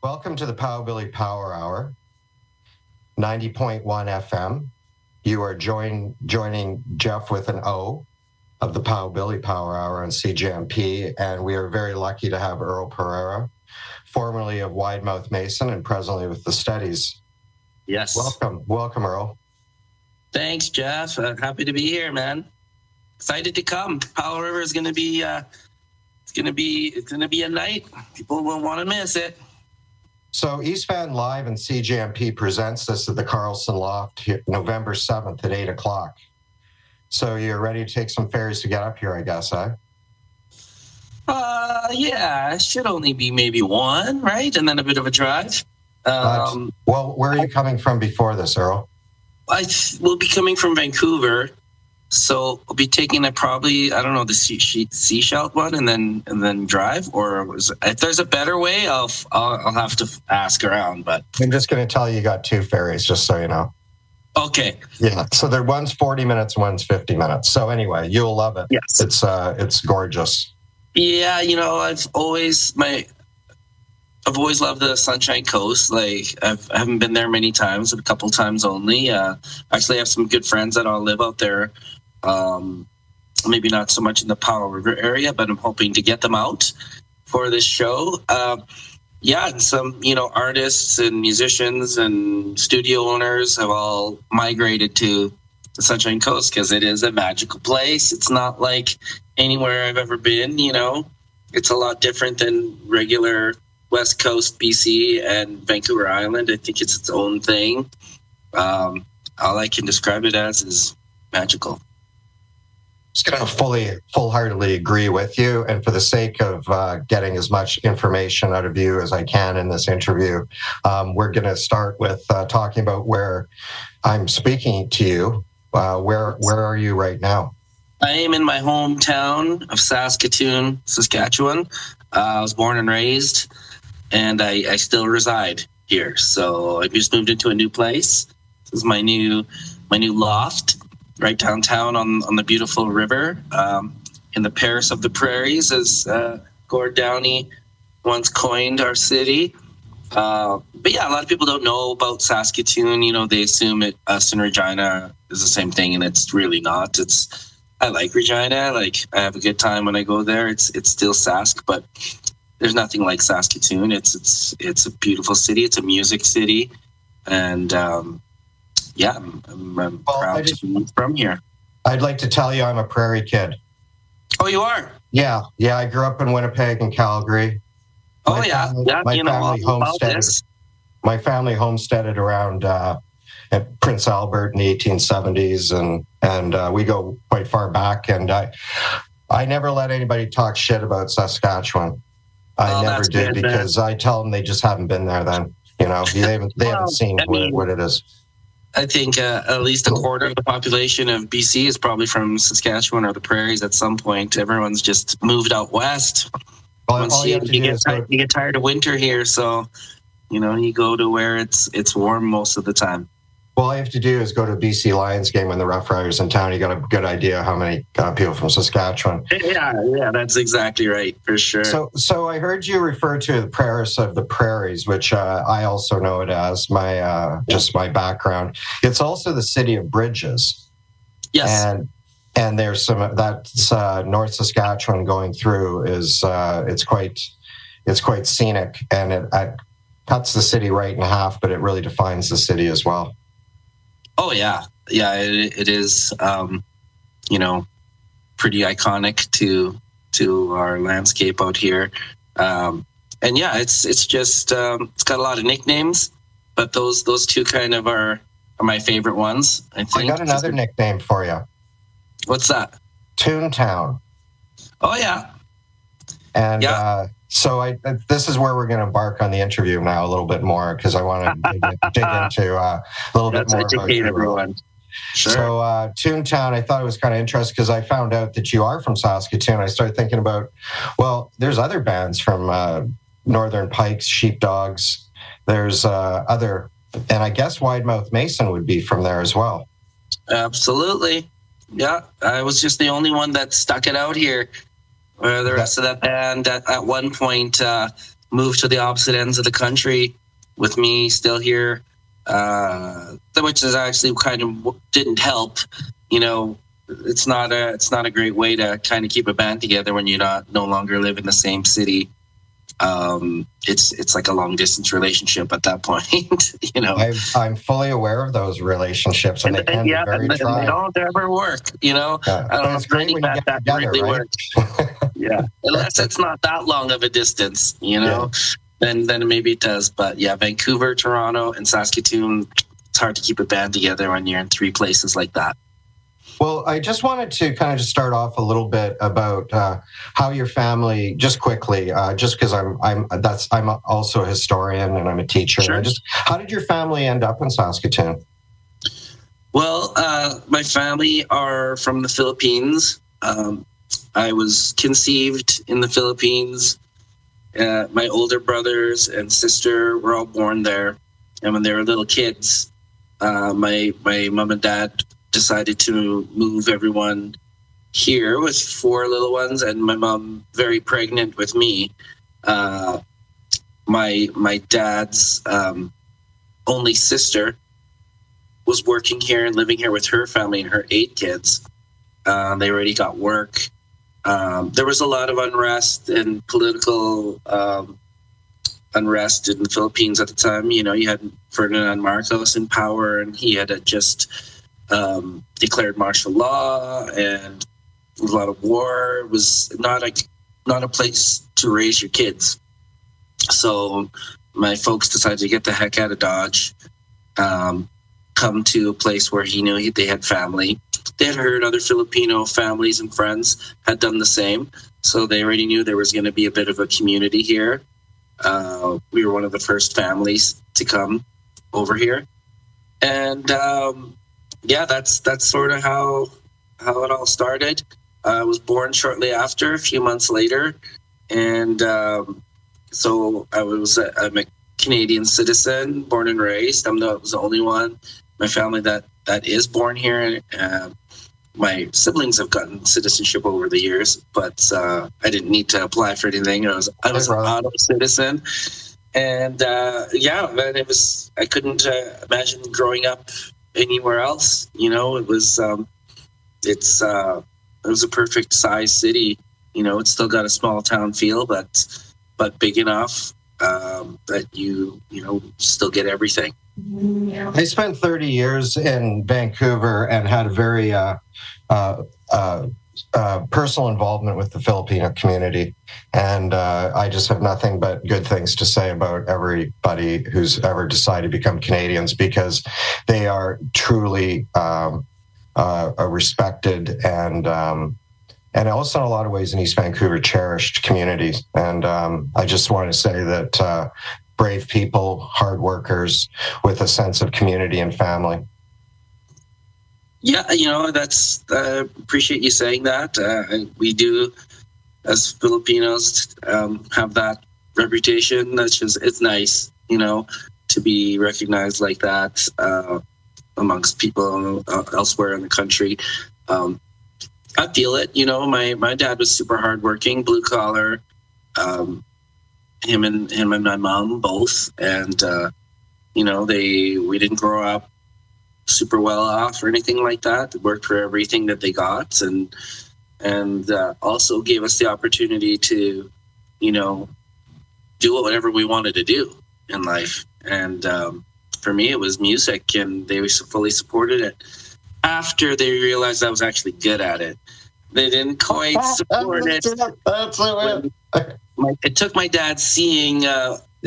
Welcome to the Powbilly Power Hour, 90.1 FM. You are joining Geoff with an O of the Powbilly Power Hour on CJMP, and we are very lucky to have Earl Pereira, formerly of Widemouth Mason and presently with the Steadies. Yes. Welcome, Earl. Thanks, Geoff. Happy to be here, man. Excited to come. Powell River is going to be it's going to be a night. People won't want to miss it. So East Van Live and CJMP presents this at the Carlson Loft here, November 7th at 8 o'clock. So you're ready to take some ferries to get up here, I guess, eh? Yeah, it should only be maybe one, right? And then a bit of a drive. Well, where are you coming from before this, Earl? I will be coming from Vancouver. So I'll be taking probably, I don't know, the seashell one and then drive, or if there's a better way, I'll have to ask around. But I'm just going to tell you got two ferries, just so you know. Okay. Yeah. So one's 40 minutes, one's 50 minutes. So anyway, you'll love it. Yes. It's gorgeous. Yeah, I've always loved the Sunshine Coast. Like I haven't been there many times, a couple times only. Actually, I have some good friends that all live out there. Maybe not so much in the Powell River area, but I'm hoping to get them out for this show. And some, artists and musicians and studio owners have all migrated to the Sunshine Coast because it is a magical place. It's not like anywhere I've ever been, It's a lot different than regular West Coast BC and Vancouver Island. I think it's its own thing. All I can describe it as is magical. Just going to full-heartedly agree with you, and for the sake of getting as much information out of you as I can in this interview, we're going to start with talking about where I'm speaking to you. Where are you right now? I am in my hometown of Saskatoon, Saskatchewan. I was born and raised, and I still reside here. So I just moved into a new place. This is my new loft. Right downtown on the beautiful river, in the Paris of the Prairies, as Gord Downey once coined our city. But yeah, a lot of people don't know about Saskatoon. They assume us and Regina is the same thing, and it's really not. I like Regina. I have a good time when I go there. It's still Sask, but there's nothing like Saskatoon. It's a beautiful city. It's a music city, and I'm proud to be from here. I'd like to tell you I'm a prairie kid. Oh, you are? Yeah. I grew up in Winnipeg and Calgary. My family homesteaded around at Prince Albert in the 1870s, and we go quite far back. And I never let anybody talk shit about Saskatchewan. I never did, because I tell them they just haven't been there then. They haven't seen what it is. I think at least a quarter of the population of BC is probably from Saskatchewan or the prairies at some point. Everyone's just moved out west. Once you get tired of winter here, so you go to where it's warm most of the time. All you have to do is go to a BC Lions game when the Rough Riders in town. You got a good idea how many people from Saskatchewan. Yeah, that's exactly right, for sure. So I heard you refer to the Paris of the Prairies, which I also know it as. Just my background. It's also the city of bridges. Yes. And there's that's North Saskatchewan going through is it's quite scenic, and it cuts the city right in half, but it really defines the city as well. Oh yeah, it is. Pretty iconic to our landscape out here, and yeah, it's just it's got a lot of nicknames, but those two kind of are my favorite ones. I think. I got another nickname for you. What's that? Toontown. Oh yeah. And so this is where we're going to embark on the interview now a little bit more, because I want to dig into a little bit more about everyone. Sure. So Toontown, I thought it was kind of interesting because I found out that you are from Saskatoon. I started thinking about, there's other bands from Northern Pikes, Sheepdogs. There's other, and I guess Widemouth Mason would be from there as well. Absolutely. Yeah, I was just the only one that stuck it out here. The rest of that band at one point moved to the opposite ends of the country with me still here, which is actually kind of didn't help. It's not a great way to kind of keep a band together when you no longer live in the same city. It's like a long distance relationship at that point. I'm fully aware of those relationships, and they can be very trying. They don't ever work. I don't know it's great when you get together, really right? Yeah, unless it's not that long of a distance, then maybe it does. But yeah, Vancouver, Toronto, and Saskatoon, it's hard to keep a band together when you're in 3 places like that. Well, I just wanted to kind of just start off a little bit about how your family, just quickly, just because I'm also a historian and I'm a teacher. Sure. How did your family end up in Saskatoon? Well, my family are from the Philippines. I was conceived in the Philippines. My older brothers and sister were all born there, and when they were little kids, my mom and dad decided to move everyone here with 4 little ones, and my mom very pregnant with me. My dad's only sister was working here and living here with her family and her 8 kids. They already got work. There was a lot of unrest and political unrest in the Philippines at the time. You had Ferdinand Marcos in power, and he had just declared martial law, and a lot of war. It was not a place to raise your kids. So my folks decided to get the heck out of Dodge, come to a place where he knew they had family. They had heard other Filipino families and friends had done the same, so they already knew there was going to be a bit of a community here. We were one of the first families to come over here, and that's sort of how it all started. I was born shortly after, a few months later, and so I'm a Canadian citizen, born and raised. I was the only one in my family that is born here. My siblings have gotten citizenship over the years, but I didn't need to apply for anything. I was an auto citizen, and it was. I couldn't imagine growing up anywhere else. It was it was a perfect size city. It's still got a small town feel, but big enough that you still get everything. I spent 30 years in Vancouver and had a very personal involvement with the Filipino community, and I just have nothing but good things to say about everybody who's ever decided to become Canadians, because they are truly a respected and also in a lot of ways in East Vancouver cherished communities. And I just want to say that brave people, hard workers with a sense of community and family. Yeah, that's appreciate you saying that. We do, as Filipinos, have that reputation. It's nice, to be recognized like that amongst people elsewhere in the country. I feel it. My dad was super hardworking, blue collar. Him and my mom both, and we didn't grow up super well off or anything like that. They worked for everything that they got, and also gave us the opportunity to, do whatever we wanted to do in life. And for me, it was music, and they fully supported it. After they realized I was actually good at it, they didn't quite support it. It took my dad seeing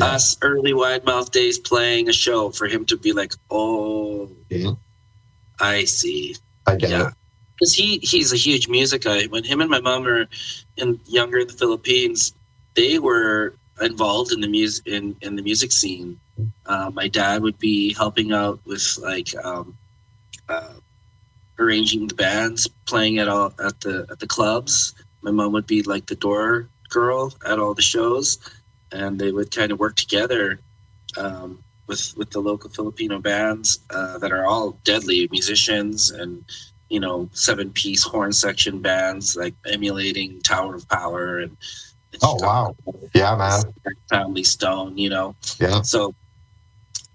us early Wide Mouth Days playing a show for him to be like, oh, I see. I get it. Because he's a huge music guy. When him and my mom were younger in the Philippines, they were involved in the music in the music scene. My dad would be helping out with arranging the bands, playing at the clubs. My mom would be like the door girl at all the shows, and they would kind of work together with the local Filipino bands that are all deadly musicians, and 7-piece horn section bands like emulating Tower of Power, and Oh, wow. Yeah, man. Family stone, Yeah. So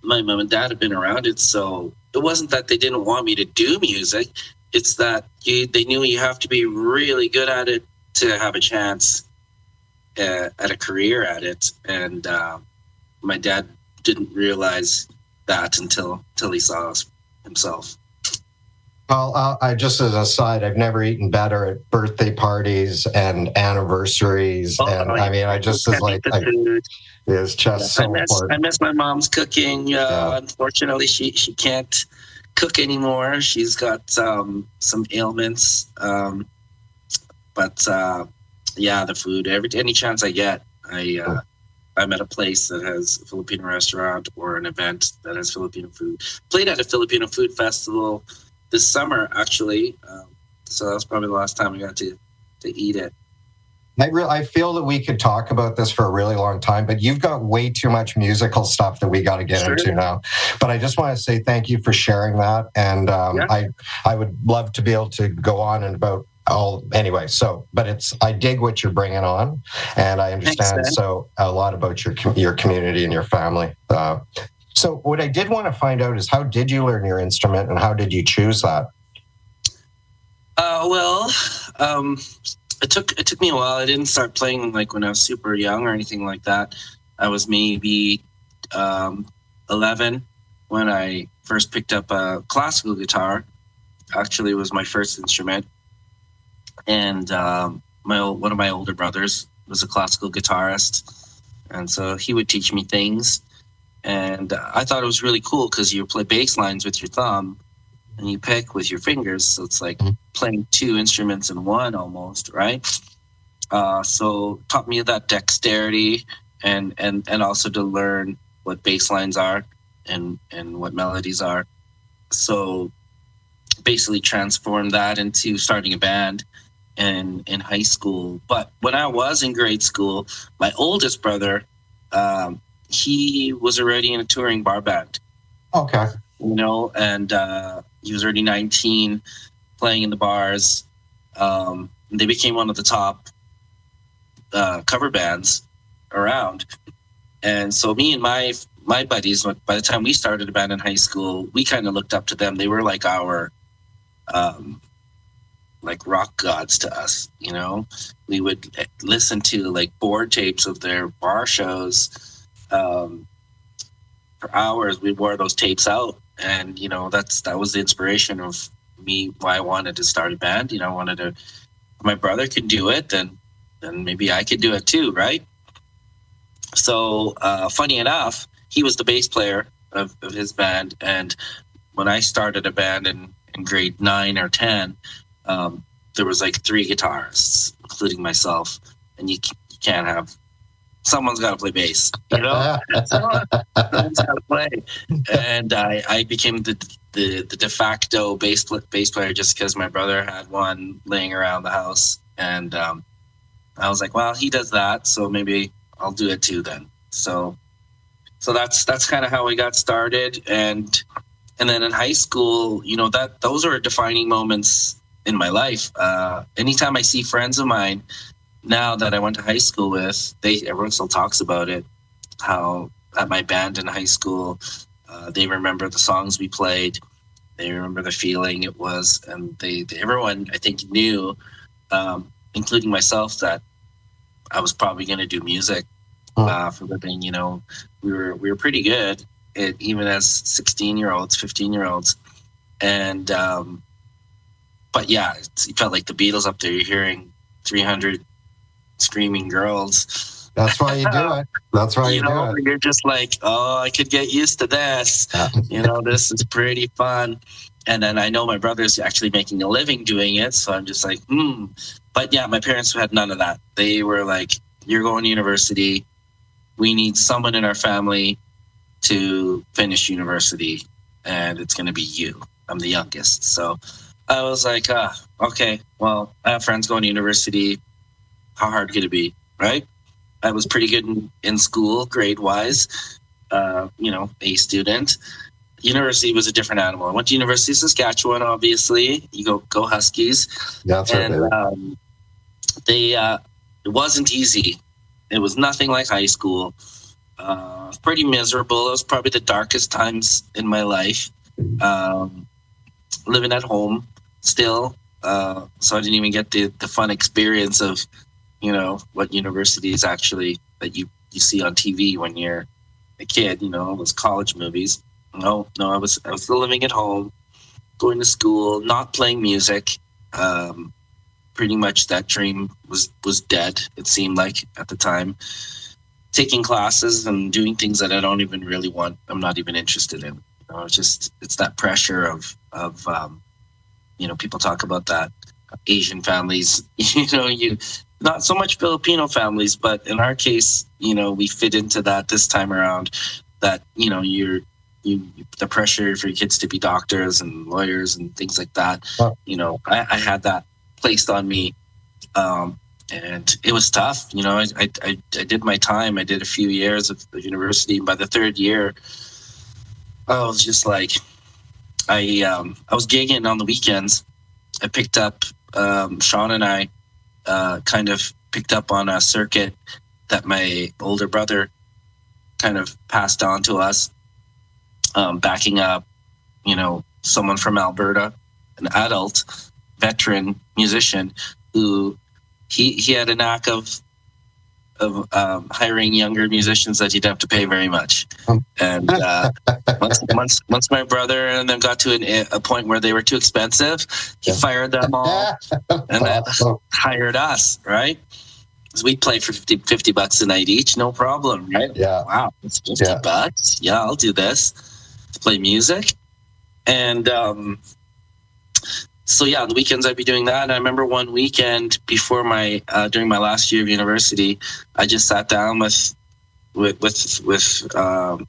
my mom and dad have been around it, so it wasn't that they didn't want me to do music. It's that they knew you have to be really good at it to have a chance at a career at it. And my dad didn't realize that until he saw us himself. Well, I just as a side, I've never eaten better at birthday parties and anniversaries, and I mean, I just is like, it's just so important. I miss my mom's cooking. Unfortunately, she can't cook anymore. She's got some ailments. But yeah, the food. Any chance I get, I'm at a place that has a Filipino restaurant or an event that has Filipino food. Played at a Filipino food festival this summer, actually. So that was probably the last time we got to eat it. I feel that we could talk about this for a really long time, but you've got way too much musical stuff that we got to get into now. But I just want to say thank you for sharing that. And I would love to be able to go on and about anyway. So, but I dig what you're bringing on, and I understand a lot about your community and your family. So what I did want to find out is, how did you learn your instrument and how did you choose that? It took me a while. I didn't start playing like when I was super young or anything like that. I was maybe 11 when I first picked up a classical guitar. Actually, it was my first instrument. And one of my older brothers was a classical guitarist. And so he would teach me things. And I thought it was really cool because you play bass lines with your thumb and you pick with your fingers. So it's like playing two instruments in one almost, right? So taught me that dexterity and also to learn what bass lines are and what melodies are. So basically transformed that into starting a band in high school. But when I was in grade school, my oldest brother, he was already in a touring bar band. Okay. And he was already 19, playing in the bars. They became one of the top cover bands around. And so me and my buddies, by the time we started a band in high school, we kind of looked up to them. They were like our like rock gods to us. We would listen to like board tapes of their bar shows for hours. We wore those tapes out, and that was the inspiration of me, why I wanted to start a band. I wanted to, if my brother could do it, then maybe I could do it too, right? So funny enough, he was the bass player of his band, and when I started a band in grade 9 or 10, there was like 3 guitarists, including myself, and you can't have. Someone's got to play bass, Someone's got to play, and I became the de facto bass player just because my brother had one laying around the house, and I was like, well, he does that, so maybe I'll do it too then. So that's kind of how we got started, and then in high school, those are defining moments in my life. Anytime I see friends of mine now that I went to high school with, everyone still talks about it, how at my band in high school, they remember the songs we played, they remember the feeling it was, and everyone, I think, knew, including myself, that I was probably going to do music for a living. We were pretty good, even as 16-year-olds, 15-year-olds, and but yeah, it felt like the Beatles up there. You're hearing 300 screaming girls. That's why you do it. That's why you do it. You're just like, oh, I could get used to this. This is pretty fun. And then I know my brother's actually making a living doing it, so I'm just like, But yeah, my parents had none of that. They were like, you're going to university. We need someone in our family to finish university, and it's going to be you. I'm the youngest. So I was like, okay, well, I have friends going to university. How hard could it be, right? I was pretty good in school, grade-wise, A student. University was a different animal. I went to University of Saskatchewan, obviously. You go Huskies. That's right. And it wasn't easy It was nothing like high school. Pretty miserable. It was probably the darkest times in my life. Living at home still. So I didn't even get the fun experience of, what university is actually that you see on TV when you're a kid, those college movies. No, I was still living at home, going to school, not playing music. Pretty much that dream was dead, it seemed like at the time. Taking classes and doing things that I don't even really want. I'm not even interested in. It's that pressure of people talk about that Asian families, not so much Filipino families, but in our case, we fit into that this time around, that, the pressure for your kids to be doctors and lawyers and things like that. I had that placed on me. And it was tough. I did my time. I did a few years of university. By the third year, I was just like, I was gigging on the weekends. I picked up, Sean and I kind of picked up on a circuit that my older brother kind of passed on to us, backing up, someone from Alberta, an adult veteran musician who he had a knack of hiring younger musicians that he'd have to pay very much. And once my brother and them got to a point where they were too expensive, he fired them all and then hired us, right? So we'd play for $50 a night each, no problem, right? Yeah. Wow, it's $50. Yeah, I'll do this. To play music. And so yeah, on the weekends I'd be doing that. And I remember one weekend before during my last year of university, I just sat down with the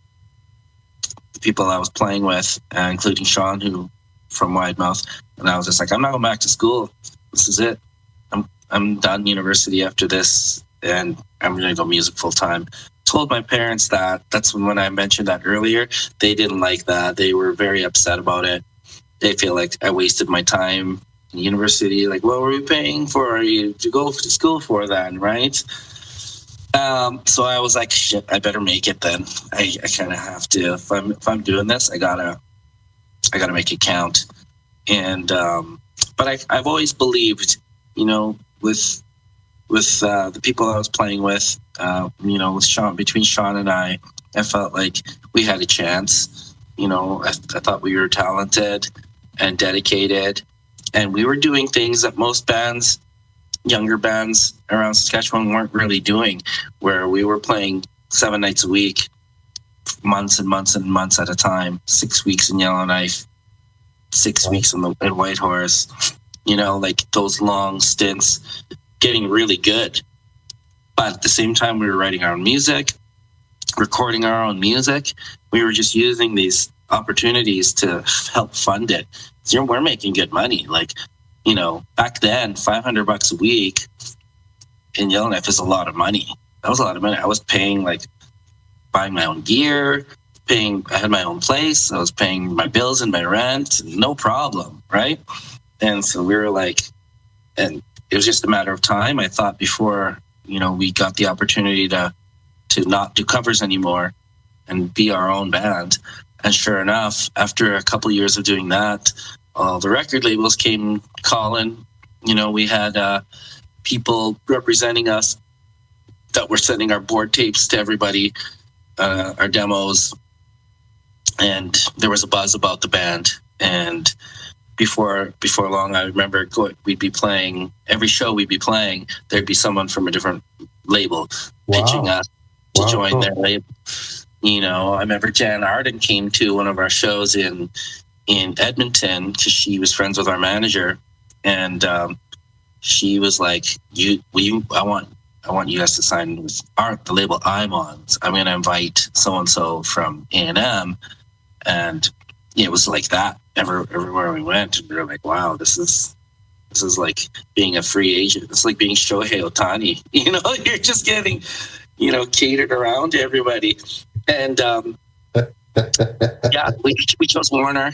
people I was playing with, including Sean, who from Wide Mouth, and I was just like, I'm not going back to school. This is it. I'm done university after this, and I'm going to go music full time. Told my parents that. That's when I mentioned that earlier. They didn't like that. They were very upset about it. They feel like I wasted my time in university. Like, what were we paying for you to go to school for then, right? So I was like, shit, I better make it then. I kind of have to. If I'm doing this, I gotta make it count. And but I've always believed, with the people I was playing with, with Sean, between Sean and I felt like we had a chance. I thought we were talented and dedicated, and we were doing things that most bands, younger bands around Saskatchewan, weren't really doing, where we were playing 7 nights a week, months and months and months at a time, 6 weeks in Yellowknife, 6 weeks in Whitehorse, like those long stints, getting really good. But at the same time, we were writing our own music, recording our own music. We were just using these opportunities to help fund it. So we're making good money. Like, back then, $500 a week in Yellowknife is a lot of money. That was a lot of money. I was paying, buying my own gear, I had my own place. I was paying my bills and my rent, no problem, right? And so we were and it was just a matter of time. I thought before, we got the opportunity to not do covers anymore and be our own band. And sure enough, after a couple of years of doing that, the record labels came calling. We had people representing us that were sending our board tapes to everybody, our demos, and there was a buzz about the band. And before long, I remember we'd be playing every show we'd be playing. There'd be someone from a different label pitching us to join their label. I remember Jan Arden came to one of our shows in Edmonton because she was friends with our manager, and she was like, I want you guys to sign with the label I'm on. So I'm going to invite so and so from A&M, and it was like that everywhere we went. And we were like, wow, this is like being a free agent. It's like being Shohei Ohtani. You're just getting catered around to everybody. And yeah, we chose Warner.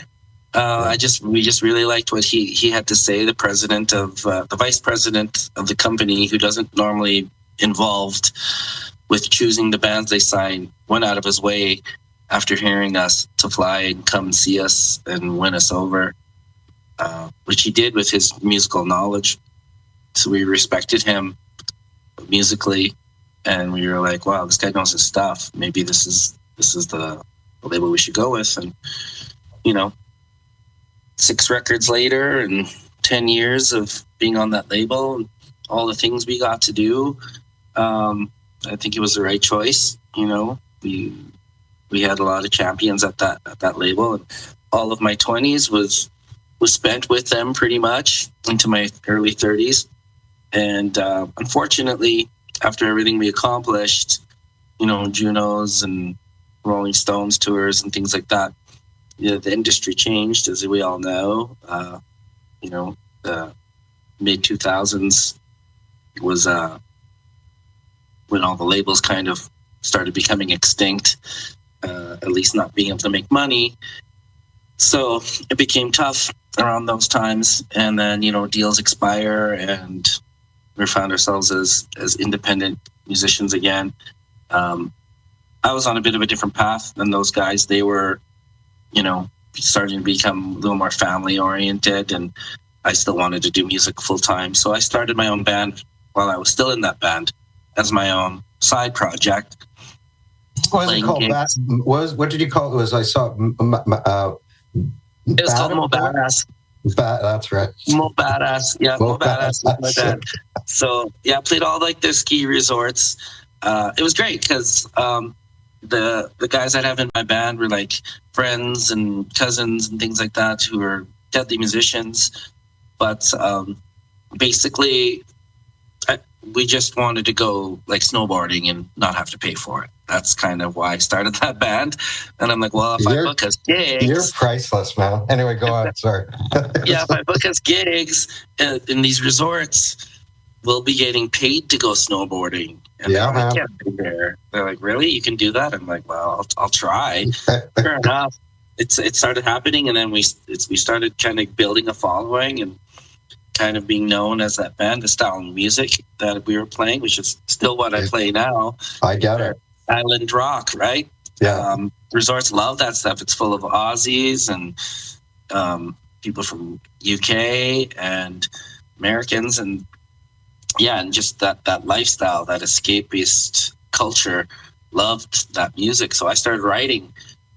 We just really liked what he had to say. The vice president of the company, who doesn't normally involved with choosing the bands they signed, went out of his way after hearing us to fly and come see us and win us over, which he did with his musical knowledge. So we respected him musically, and we were like, wow, this guy knows his stuff. Maybe this is the label we should go with. And, 6 records later and 10 years of being on that label and all the things we got to do, I think it was the right choice. We had a lot of champions at that label, and all of my 20s was spent with them pretty much into my early 30s. And unfortunately, after everything we accomplished, Junos and Rolling Stones tours and things like that, the industry changed, as we all know. The mid 2000s was when all the labels kind of started becoming extinct, at least not being able to make money. So it became tough around those times. And then, deals expire, and we found ourselves as independent musicians again. I was on a bit of a different path than those guys. They were, starting to become a little more family oriented, and I still wanted to do music full time. So I started my own band while I was still in that band as my own side project. What was it called? What did you call it? I saw. It was called Mo Badass. That's right. Mo Badass. Yeah, Mo Badass. Like that. So yeah, I played all like the ski resorts. It was great because the guys I'd have in my band were like friends and cousins and things like that who were deadly musicians. But basically, we just wanted to go like snowboarding and not have to pay for it. That's kind of why I started that band. And I'm like, well, if I book us gigs... You're priceless, man. Anyway, go on. Sorry. Yeah, if I book us gigs in these resorts, we'll be getting paid to go snowboarding. And they're like, really? You can do that? I'm like, well, I'll try. Fair enough. It started happening, and then we started kind of building a following and kind of being known as that band, the style of music that we were playing, which is still what I play now. I get it. Island rock, right? Yeah. Resorts love that stuff. It's full of Aussies and people from UK and Americans, and just that lifestyle, that escapist culture, loved that music. So I started writing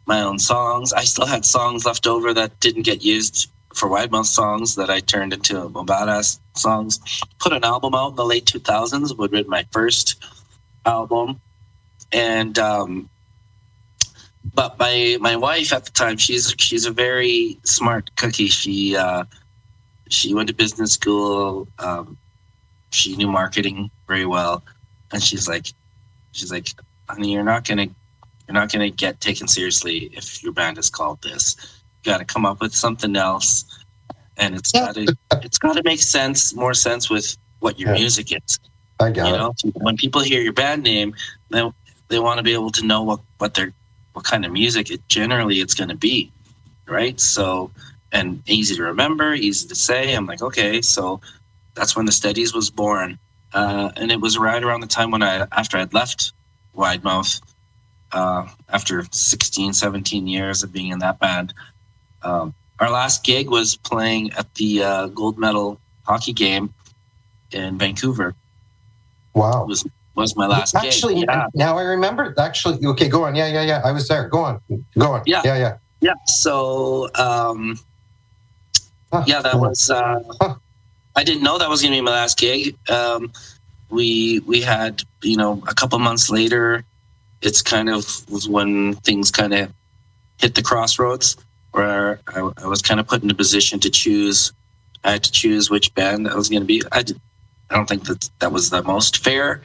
my own songs. I still had songs left over that didn't get used for Widemouth songs that I turned into Mo Badass songs. Put an album out in the late 2000s, would have been my first album. And but my wife at the time, she's a very smart cookie. She went to business school. She knew marketing very well, and she's like, honey, you're not gonna get taken seriously if your band is called this. You got to come up with something else, and it's got to make more sense with what your music is. I got it. When people hear your band name, they want to be able to know what kind of music it's going to be, right? So, and easy to remember, easy to say. I'm like, okay, so that's when the Steadies was born, and it was right around the time after I'd left Widemouth, after 16, 17 years of being in that band. Our last gig was playing at the gold medal hockey game in Vancouver. Wow. Was my last gig. Actually, now I remember. Actually, okay, go on. Yeah. I was there. Go on. Yeah. So, that was... I didn't know that was going to be my last gig. We had, a couple months later, it's kind of was when things kind of hit the crossroads where I was kind of put in a position to choose. I had to choose which band I was going to be. I don't think that was the most fair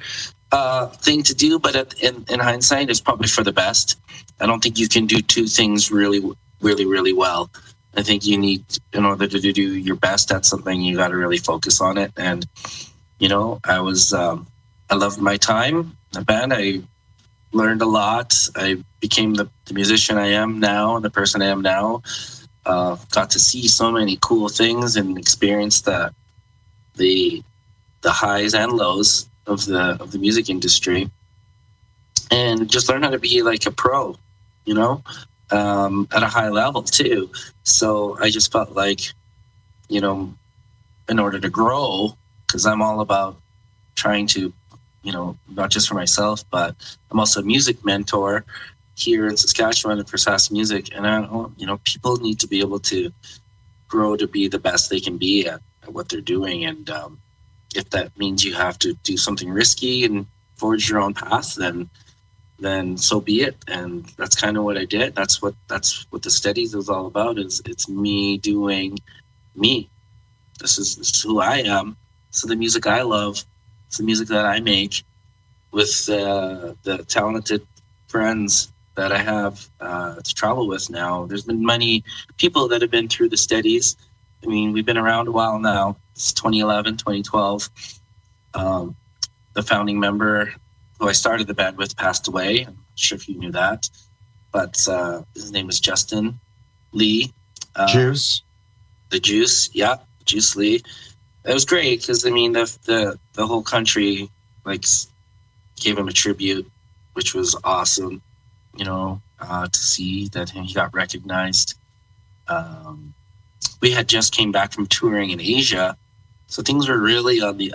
thing to do, but in hindsight, it's probably for the best. I don't think you can do two things really, really, really well. I think you need, in order to do your best at something, you got to really focus on it. And, I loved my time in the band. I learned a lot. I became the musician I am now and the person I am now. Got to see so many cool things and experience the highs and lows of the music industry, and just learn how to be like a pro, you know, at a high level too. So I just felt like, you know, in order to grow, because I'm all about trying to, you know, not just for myself, but I'm also a music mentor here in Saskatchewan and for Sask Music. And I don't, you know, people need to be able to grow to be the best they can be at what they're doing. And if that means you have to do something risky and forge your own path, then so be it. And that's kind of what I did. That's what the Steadies is all about. It's me doing me. This is who I am. So the music I love, it's the music that I make with the talented friends that I have to travel with now. There's been many people that have been through the Steadies. I mean, we've been around a while now. It's 2011, 2012. The founding member who I started the band with passed away. I'm not sure if you knew that, but his name was Justin Lee. Juice. The Juice, yeah, Juice Lee. It was great because, I mean, the whole country like gave him a tribute, which was awesome, you know, to see that he got recognized. We had just came back from touring in Asia, so things were really on the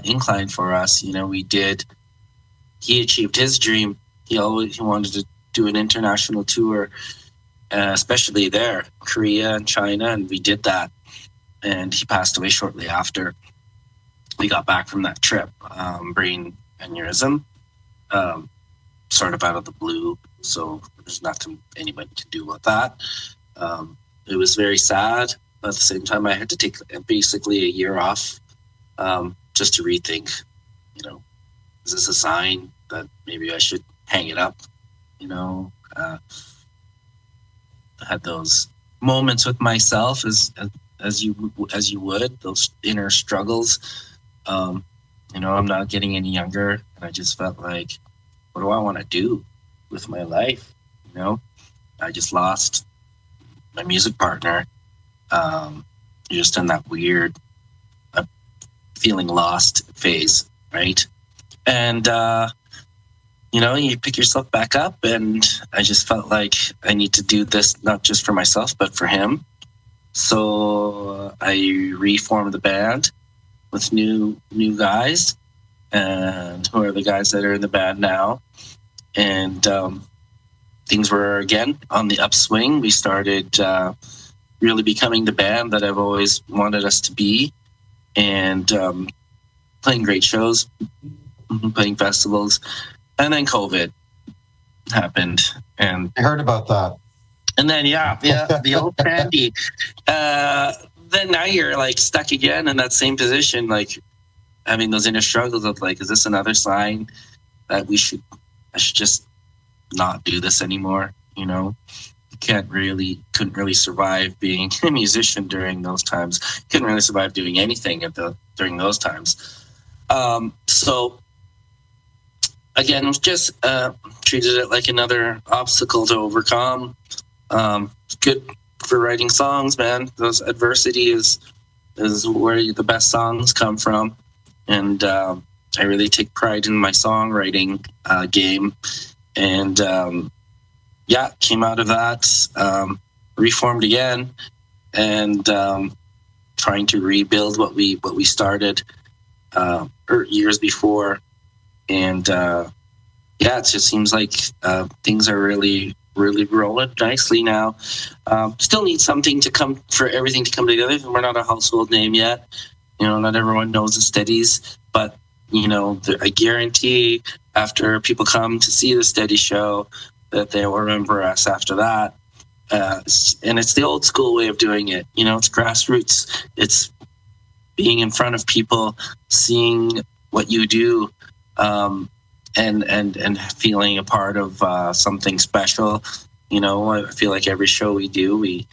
incline for us. You know, he achieved his dream. He wanted to do an international tour, especially there, Korea and China, and we did that. And he passed away shortly after we got back from that trip, brain aneurysm, sort of out of the blue. So there's nothing anybody can do about that. It was very sad, but at the same time, I had to take basically a year off just to rethink, you know, is this a sign that maybe I should hang it up? You know, I had those moments with myself as you would, those inner struggles. You know, I'm not getting any younger, and I just felt like, what do I want to do with my life? You know, I just lost my music partner. Just in that weird feeling lost phase, right? And you know, you pick yourself back up, and I just felt like I need to do this not just for myself but for him. So I reformed the band with new guys, and who are the guys that are in the band now. And things were again on the upswing. We started really becoming the band that I've always wanted us to be, and playing great shows, playing festivals. And then COVID happened, and I heard about that. And then yeah, the old Sandy. Then now you're like stuck again in that same position, like having those inner struggles of like, is this another sign that I should just not do this anymore? You know, you couldn't really survive being a musician during those times. Couldn't really survive doing anything during those times. So again, just treated it like another obstacle to overcome. Good for writing songs, man. Those adversity is where the best songs come from, and I really take pride in my songwriting game. And came out of that, reformed again, and trying to rebuild what we started years before. And it just seems like things are really rolling nicely now. Still need something to come for everything to come together. We're not a household name yet. You know, not everyone knows the Steadies, but you know, I guarantee after people come to see the Steady show that they will remember us after that. And it's the old school way of doing it. You know, it's grassroots. It's being in front of people, seeing what you do, and feeling a part of something special. You know, I feel like every show we do, we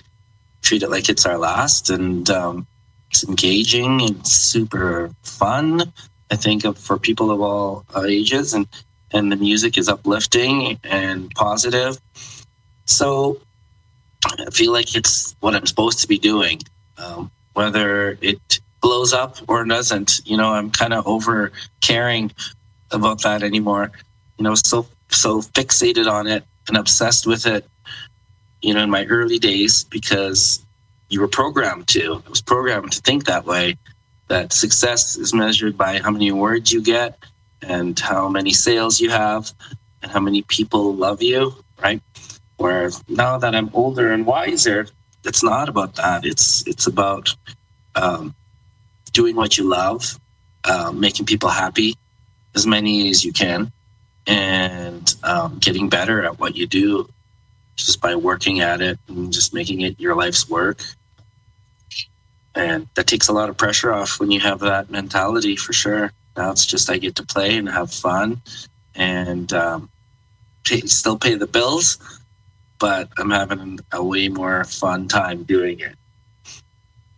treat it like it's our last, and it's engaging and super fun. I think for people of all ages, and the music is uplifting and positive. So I feel like it's what I'm supposed to be doing, whether it blows up or doesn't. I'm kind of over caring about that anymore. So fixated on it and obsessed with it, in my early days, because you were programmed to. I was programmed to think that way, that success is measured by how many awards you get and how many sales you have and how many people love you, right? Where now that I'm older and wiser, it's not about that. It's about doing what you love, making people happy, as many as you can, and getting better at what you do just by working at it and just making it your life's work. And that takes a lot of pressure off when you have that mentality, for sure. Now it's just I get to play and have fun and still pay the bills, but I'm having a way more fun time doing it.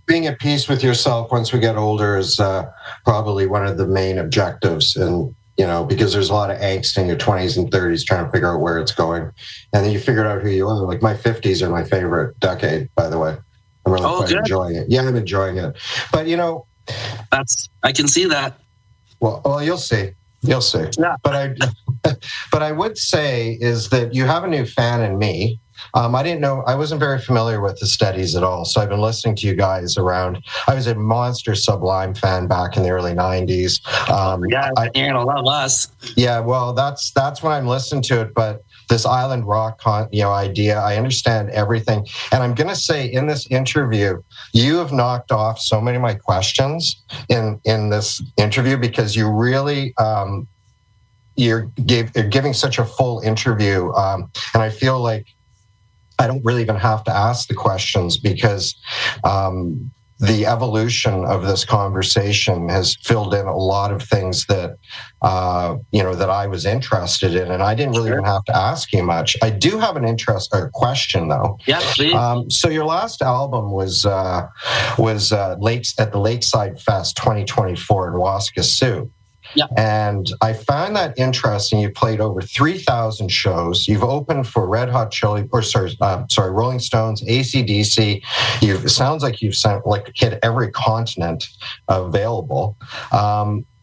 Being at peace with yourself once we get older is probably one of the main objectives. And, because there's a lot of angst in your 20s and 30s trying to figure out where it's going. And then you figure out who you are. Like my 50s are my favorite decade, by the way. I'm really quite enjoying it. Yeah, I'm enjoying it. But, I can see that. Well, you'll see. You'll see. Yeah. But I would say is that you have a new fan in me. I didn't know, I wasn't very familiar with the Steadies at all. So I've been listening to you guys around. I was a monster Sublime fan back in the early 90s. You're going to love us. Yeah, well, that's when I'm listening to it. But this island rock idea, I understand everything. And I'm going to say in this interview, you have knocked off so many of my questions in this interview, because you really... You're giving such a full interview, and I feel like I don't really even have to ask the questions, because the evolution of this conversation has filled in a lot of things that that I was interested in, and I didn't really even have to ask you much. I do have an question though. Yeah, please. So your last album was at the Lakeside Fest 2024 in Waskesiu. Yeah. And I found that interesting. You played over 3,000 shows. You've opened for Rolling Stones, AC/DC. It sounds like you've hit every continent available.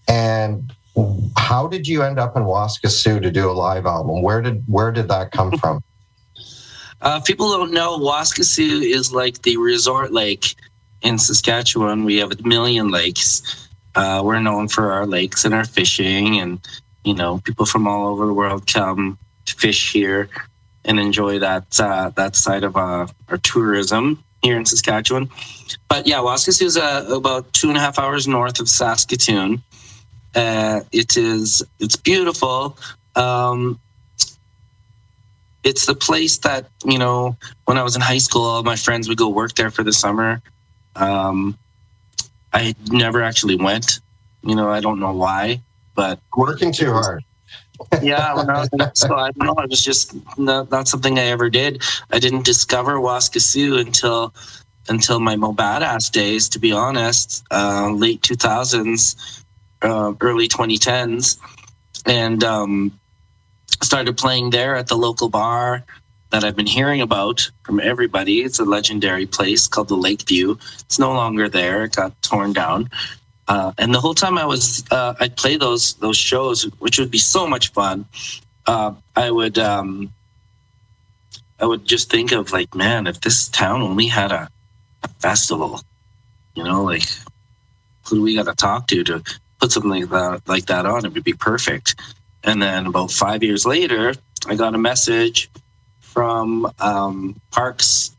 And how did you end up in Waskesiu to do a live album? Where did that come from? People don't know Waskesiu is like the resort lake in Saskatchewan. We have 1 million lakes. We're known for our lakes and our fishing, and people from all over the world come to fish here and enjoy that side of our tourism here in Saskatchewan. But yeah, Waskesiu is about 2.5 hours north of Saskatoon. It's beautiful. It's the place that when I was in high school, all my friends would go work there for the summer. I never actually went. I don't know why, but working too hard. Yeah, when I was in high school, I don't know. It was just not something I ever did. I didn't discover Waskesiu until my Mo Badass days, to be honest, late 2000s, early 2010s, and started playing there at the local bar that I've been hearing about from everybody. It's a legendary place called the Lakeview. It's no longer there. It got torn down. And the whole time I'd play those shows, which would be so much fun. I would just think of man, if this town only had a festival, who do we got to talk to put something like that on? It would be perfect. And then about 5 years later, I got a message from Parks,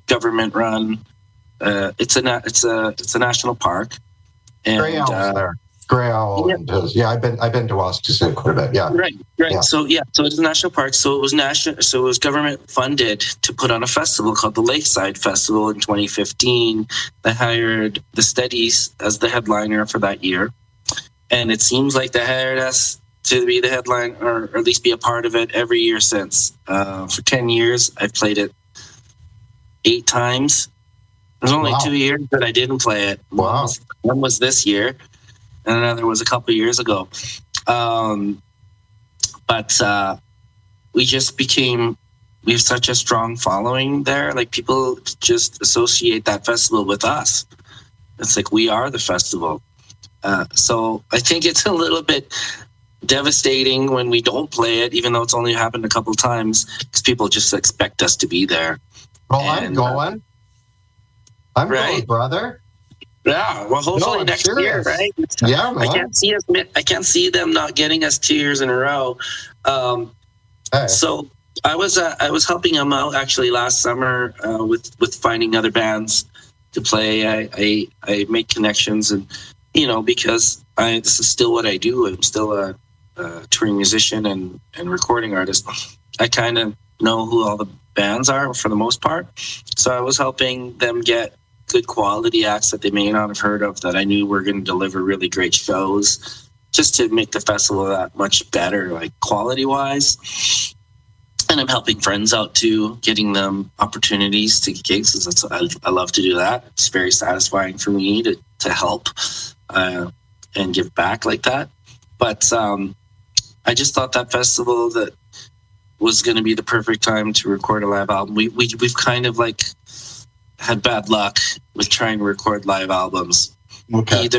government run. It's a national park. And, Grey Owl's there. Grey Owl. Yeah. I've been to Waskesiu quite a bit. Yeah. Right. Yeah. So it's a national park. So it was government funded to put on a festival called the Lakeside Festival in 2015. They hired the Steadies as the headliner for that year, and it seems like they hired us to be the headline, or at least be a part of it every year since. For 10 years, I've played it 8 times. There's only 2 years that I didn't play it. Wow. One was this year, and another was a couple of years ago. But we just became we have such a strong following there. Like, people just associate that festival with us. It's like we are the festival. So I think it's a little bit devastating when we don't play it, even though it's only happened a couple times, because people just expect us to be there. Well, I'm going. I'm going, brother. Yeah, well, hopefully next year, right? Yeah, man. I can't see them not getting us 2 years in a row. So I was helping them out actually last summer with finding other bands to play. I make connections, and because this is still what I do. I'm still a touring musician and recording artist. I kind of know who all the bands are for the most part. So I was helping them get good quality acts that they may not have heard of, that I knew were going to deliver really great shows, just to make the festival that much better, like quality wise. And I'm helping friends out too, getting them opportunities to get gigs. I love to do that. It's very satisfying for me to help and give back like that. But I just thought that festival that was going to be the perfect time to record a live album. We've kind of like had bad luck with trying to record live albums. Okay.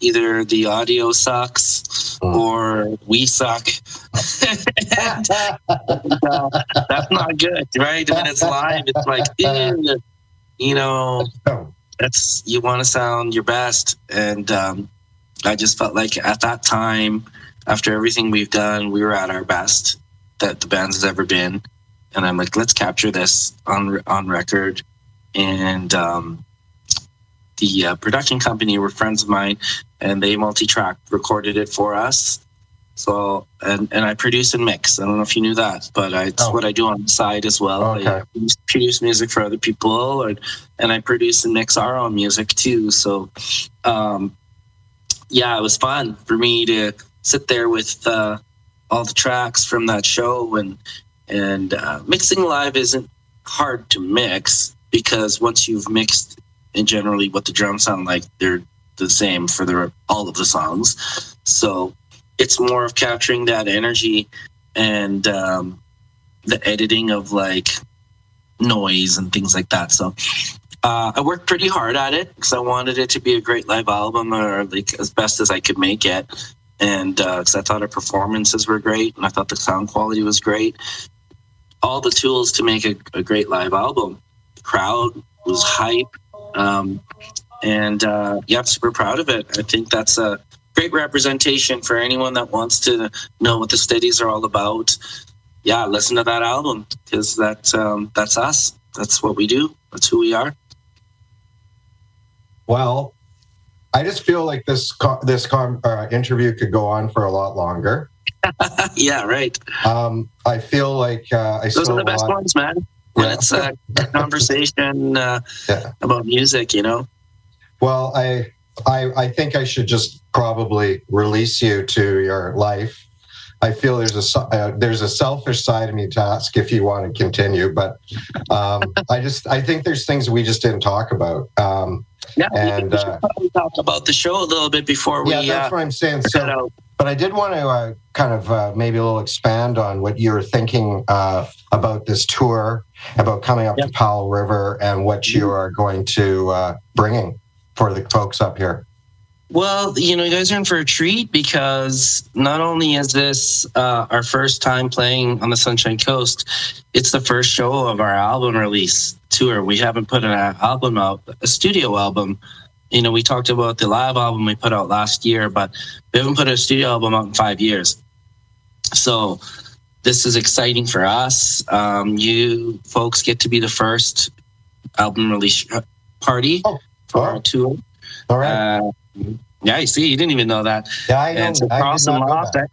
Either the audio sucks or we suck. and, that's not good, right? When it's live, it's like, that's, you want to sound your best. And I just felt like at that time, after everything we've done, we were at our best that the band's has ever been. And I'm like, let's capture this on record. And the production company were friends of mine, and they multi-track recorded it for us. So, and I produce and mix. I don't know if you knew that, but it's what I do on the side as well. Okay. I produce music for other people, and I produce and mix our own music too. So, it was fun for me to sit there with all the tracks from that show, and mixing live isn't hard to mix, because once you've mixed and generally what the drums sound like, they're the same for all of the songs. So it's more of capturing that energy and the editing of like noise and things like that. So I worked pretty hard at it because I wanted it to be a great live album, or like as best as I could make it. And because I thought our performances were great, and I thought the sound quality was great. All the tools to make a great live album. The crowd was hype. I'm super proud of it. I think that's a great representation for anyone that wants to know what the Steadies are all about. Yeah, listen to that album, because that's us. That's what we do. That's who we are. Well, I just feel like this interview could go on for a lot longer. Yeah, right. I feel like those are the best ones, man. When it's a conversation about music, Well, I think I should just probably release you to your life. I feel there's a selfish side of me to ask if you want to continue, but I think there's things we just didn't talk about. We should probably talk about the show a little bit before we. Yeah, that's what I'm saying. So, but I did want to kind of maybe a little expand on what you're thinking about this tour, about coming up to Powell River, and what you are going to bringing for the folks up here. Well, you guys are in for a treat, because not only is this our first time playing on the Sunshine Coast, it's the first show of our album release tour. We haven't put an album out, a studio album. We talked about the live album we put out last year, but we haven't put a studio album out in 5 years. So this is exciting for us. You folks get to be the first album release party for our tour. All right. Yeah, you see, you didn't even know that. Yeah, I know. And so I did not know that.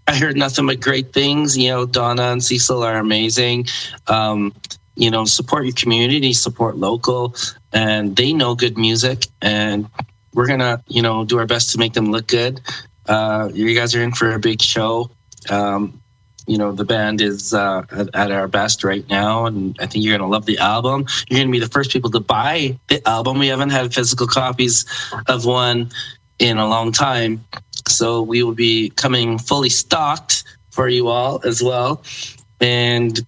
I heard nothing but great things. Donna and Cecil are amazing. Support your community, support local, and they know good music, and we're gonna, do our best to make them look good. You guys are in for a big show. The band is at our best right now, and I think you're going to love the album. You're going to be the first people to buy the album. We haven't had physical copies of one in a long time, so we will be coming fully stocked for you all as well. And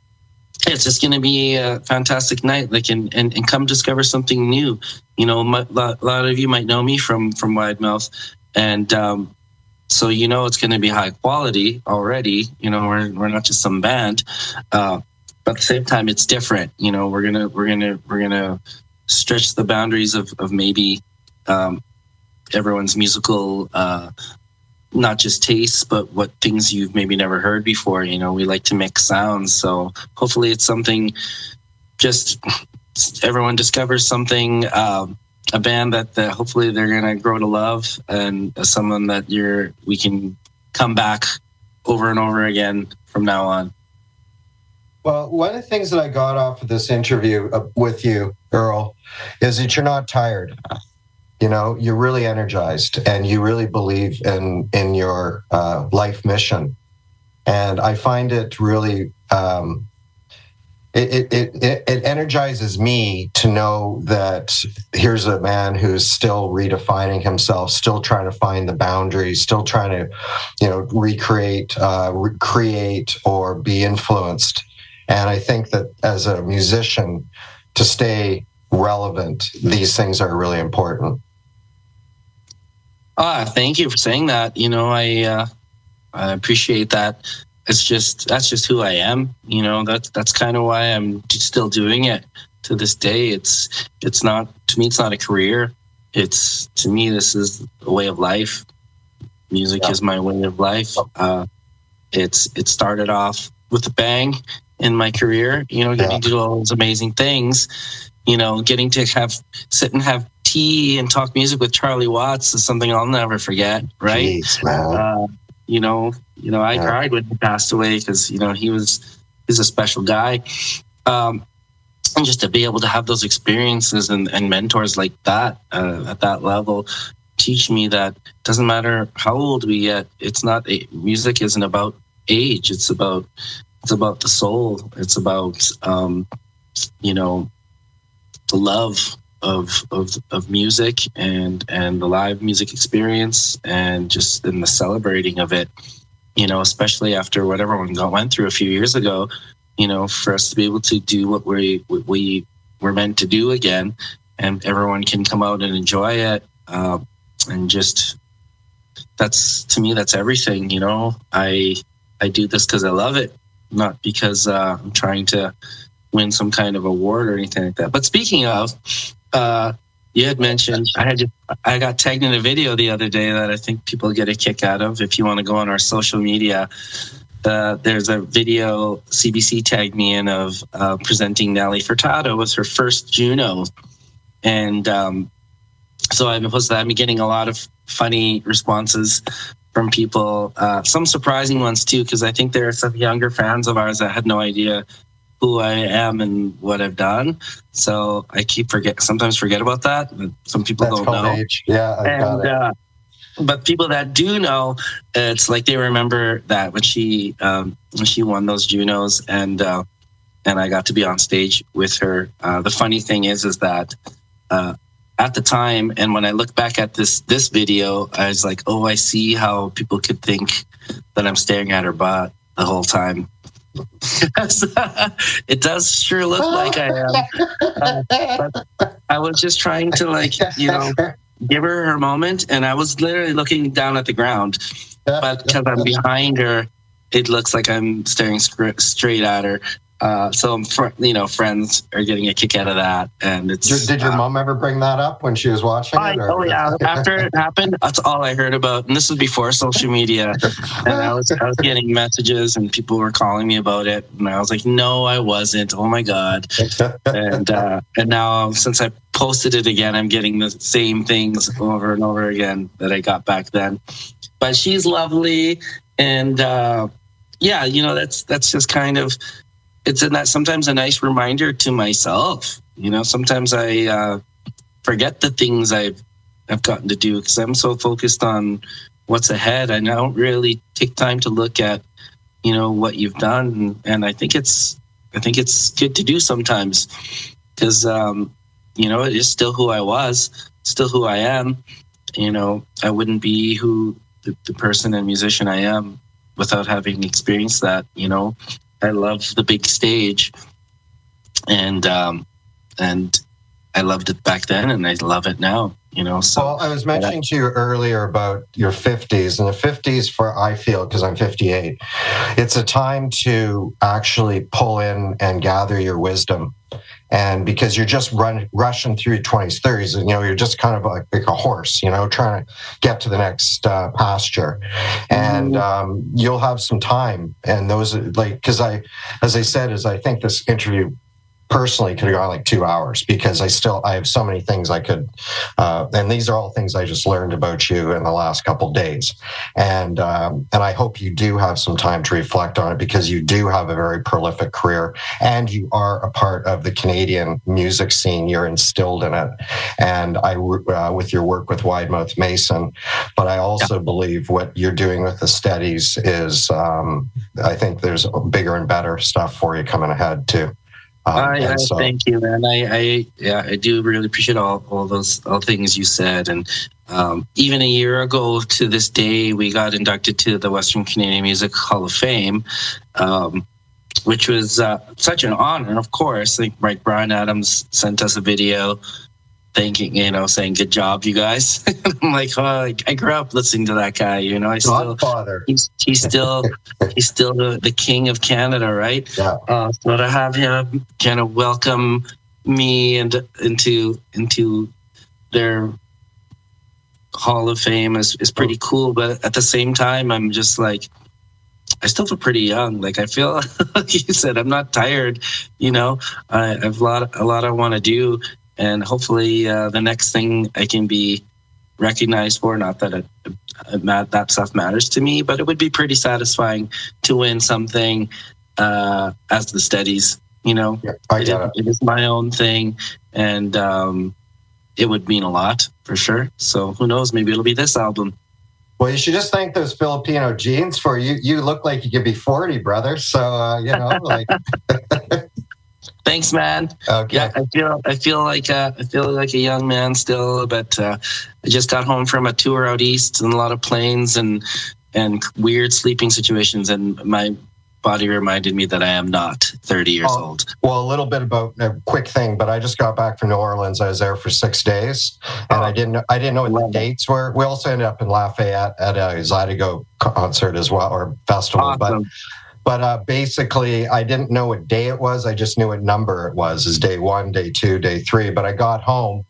it's just going to be a fantastic night. Like, and come discover something new. You know, a lot of you might know me from Wide Mouth, and so you know it's going to be high quality already. You know, we're not just some band, but at the same time, it's different. You know, we're gonna stretch the boundaries of maybe everyone's musical. Not just tastes, but what things you've maybe never heard before. You know, we like to mix sounds. So hopefully it's something, just everyone discovers something, a band that hopefully they're going to grow to love, and someone that we can come back over and over again from now on. Well, one of the things that I got off of this interview with you, Earl, is that you're not tired. You know, you're really energized and you really believe in your life mission. And I find it really, it energizes me to know that here's a man who's still redefining himself, still trying to find the boundaries, still trying to, you know, recreate, create, or be influenced. And I think that as a musician, to stay relevant, these things are really important. Thank you for saying that. You know, I appreciate that. That's just who I am. You know, that's kind of why I'm still doing it to this day. It's not, to me, it's not a career. To me, this is a way of life. Music is my way of life. It started off with a bang in my career. You know, getting to do all those amazing things. You know, getting to sit and have tea and talk music with Charlie Watts is something I'll never forget. Right? Jeez, man. You know, I cried when he passed away because, you know, he's a special guy. And just to be able to have those experiences and mentors like that at that level teach me that it doesn't matter how old we get. Music isn't about age. It's about the soul. It's about, you know, the love of music and the live music experience, and just in the celebrating of it, you know, especially after what everyone went through a few years ago, you know, for us to be able to do what we were meant to do again, and everyone can come out and enjoy it, and just to me that's everything. You know, I do this because I love it, not because I'm trying to win some kind of award or anything like that. But speaking of, you had mentioned I got tagged in a video the other day that I think people get a kick out of. If you want to go on our social media, there's a video CBC tagged me in of presenting Nelly Furtado with her first Juno, and so I've been getting a lot of funny responses from people, some surprising ones too, because I think there are some younger fans of ours that had no idea who I am and what I've done. So I sometimes forget about that. Some people don't know. Age. Yeah, I got it. But people that do know, it's like they remember that when she won those Junos, and I got to be on stage with her. The funny thing is that at the time, and when I look back at this video, I was like, oh, I see how people could think that I'm staring at her butt the whole time. It does sure look like I am. But I was just trying to, like, you know, give her moment, and I was literally looking down at the ground. But because I'm behind her, it looks like I'm staring straight at her. So, friends are getting a kick out of that. And it's. Did your mom ever bring that up when she was watching it? Oh yeah. After it happened, that's all I heard about. And this was before social media. And I was getting messages, and people were calling me about it. And I was like, no, I wasn't. Oh my God. And now since I posted it again, I'm getting the same things over and over again that I got back then. But she's lovely, and yeah, you know, that's just kind of. It's sometimes a nice reminder to myself. You know, sometimes I forget the things I've gotten to do because I'm so focused on what's ahead. I don't really take time to look at, you know, what you've done, and I think it's good to do sometimes because you know, it is still who I was, still who I am. You know, I wouldn't be who the person and musician I am without having experienced that. You know. I love the big stage, and I loved it back then, and I love it now. So. Well, I was mentioning to you earlier about your 50s, and the 50s I feel, because I'm 58, it's a time to actually pull in and gather your wisdom. And because you're just rushing through your 20s, 30s, and you're just kind of like a horse, trying to get to the next pasture. And you'll have some time. And those, because I think this interview personally could have gone like 2 hours, because I have so many things I could, and these are all things I just learned about you in the last couple of days. And I hope you do have some time to reflect on it, because you do have a very prolific career, and you are a part of the Canadian music scene. You're instilled in it. And with your work with Wide Mouth Mason, but I also believe what you're doing with the Steadies is, I think there's bigger and better stuff for you coming ahead too. Thank you, man. I do really appreciate all those things you said, and even a year ago to this day, we got inducted to the Western Canadian Music Hall of Fame, which was such an honor. Of course, like Brian Adams sent us a video thanking, saying good job, you guys. I'm like, oh, I grew up listening to that guy. He's still the king of Canada, right? Yeah. So to have him kind of welcome me into their Hall of Fame is pretty cool. But at the same time, I'm just like, I still feel pretty young. Like, I feel, like you said, I'm not tired. I have a lot I want to do. And hopefully the next thing I can be recognized for, not that that stuff matters to me, but it would be pretty satisfying to win something as the Steadies. Yeah, I get it. It is my own thing, and it would mean a lot for sure. So who knows? Maybe it'll be this album. Well, you should just thank those Filipino genes for you. You look like you could be 40, brother. So like. Thanks, man. Okay. Yeah, I feel like a young man still, but I just got home from a tour out east and a lot of planes and weird sleeping situations, and my body reminded me that I am not 30 years old. Well, a little bit about a quick thing, but I just got back from New Orleans. I was there for 6 days, and I didn't know what the dates were. We also ended up in Lafayette at a Zydeco concert as well, or festival. Awesome. But basically, I didn't know what day it was. I just knew what number it was. Is day 1, day 2, day 3. But I got home,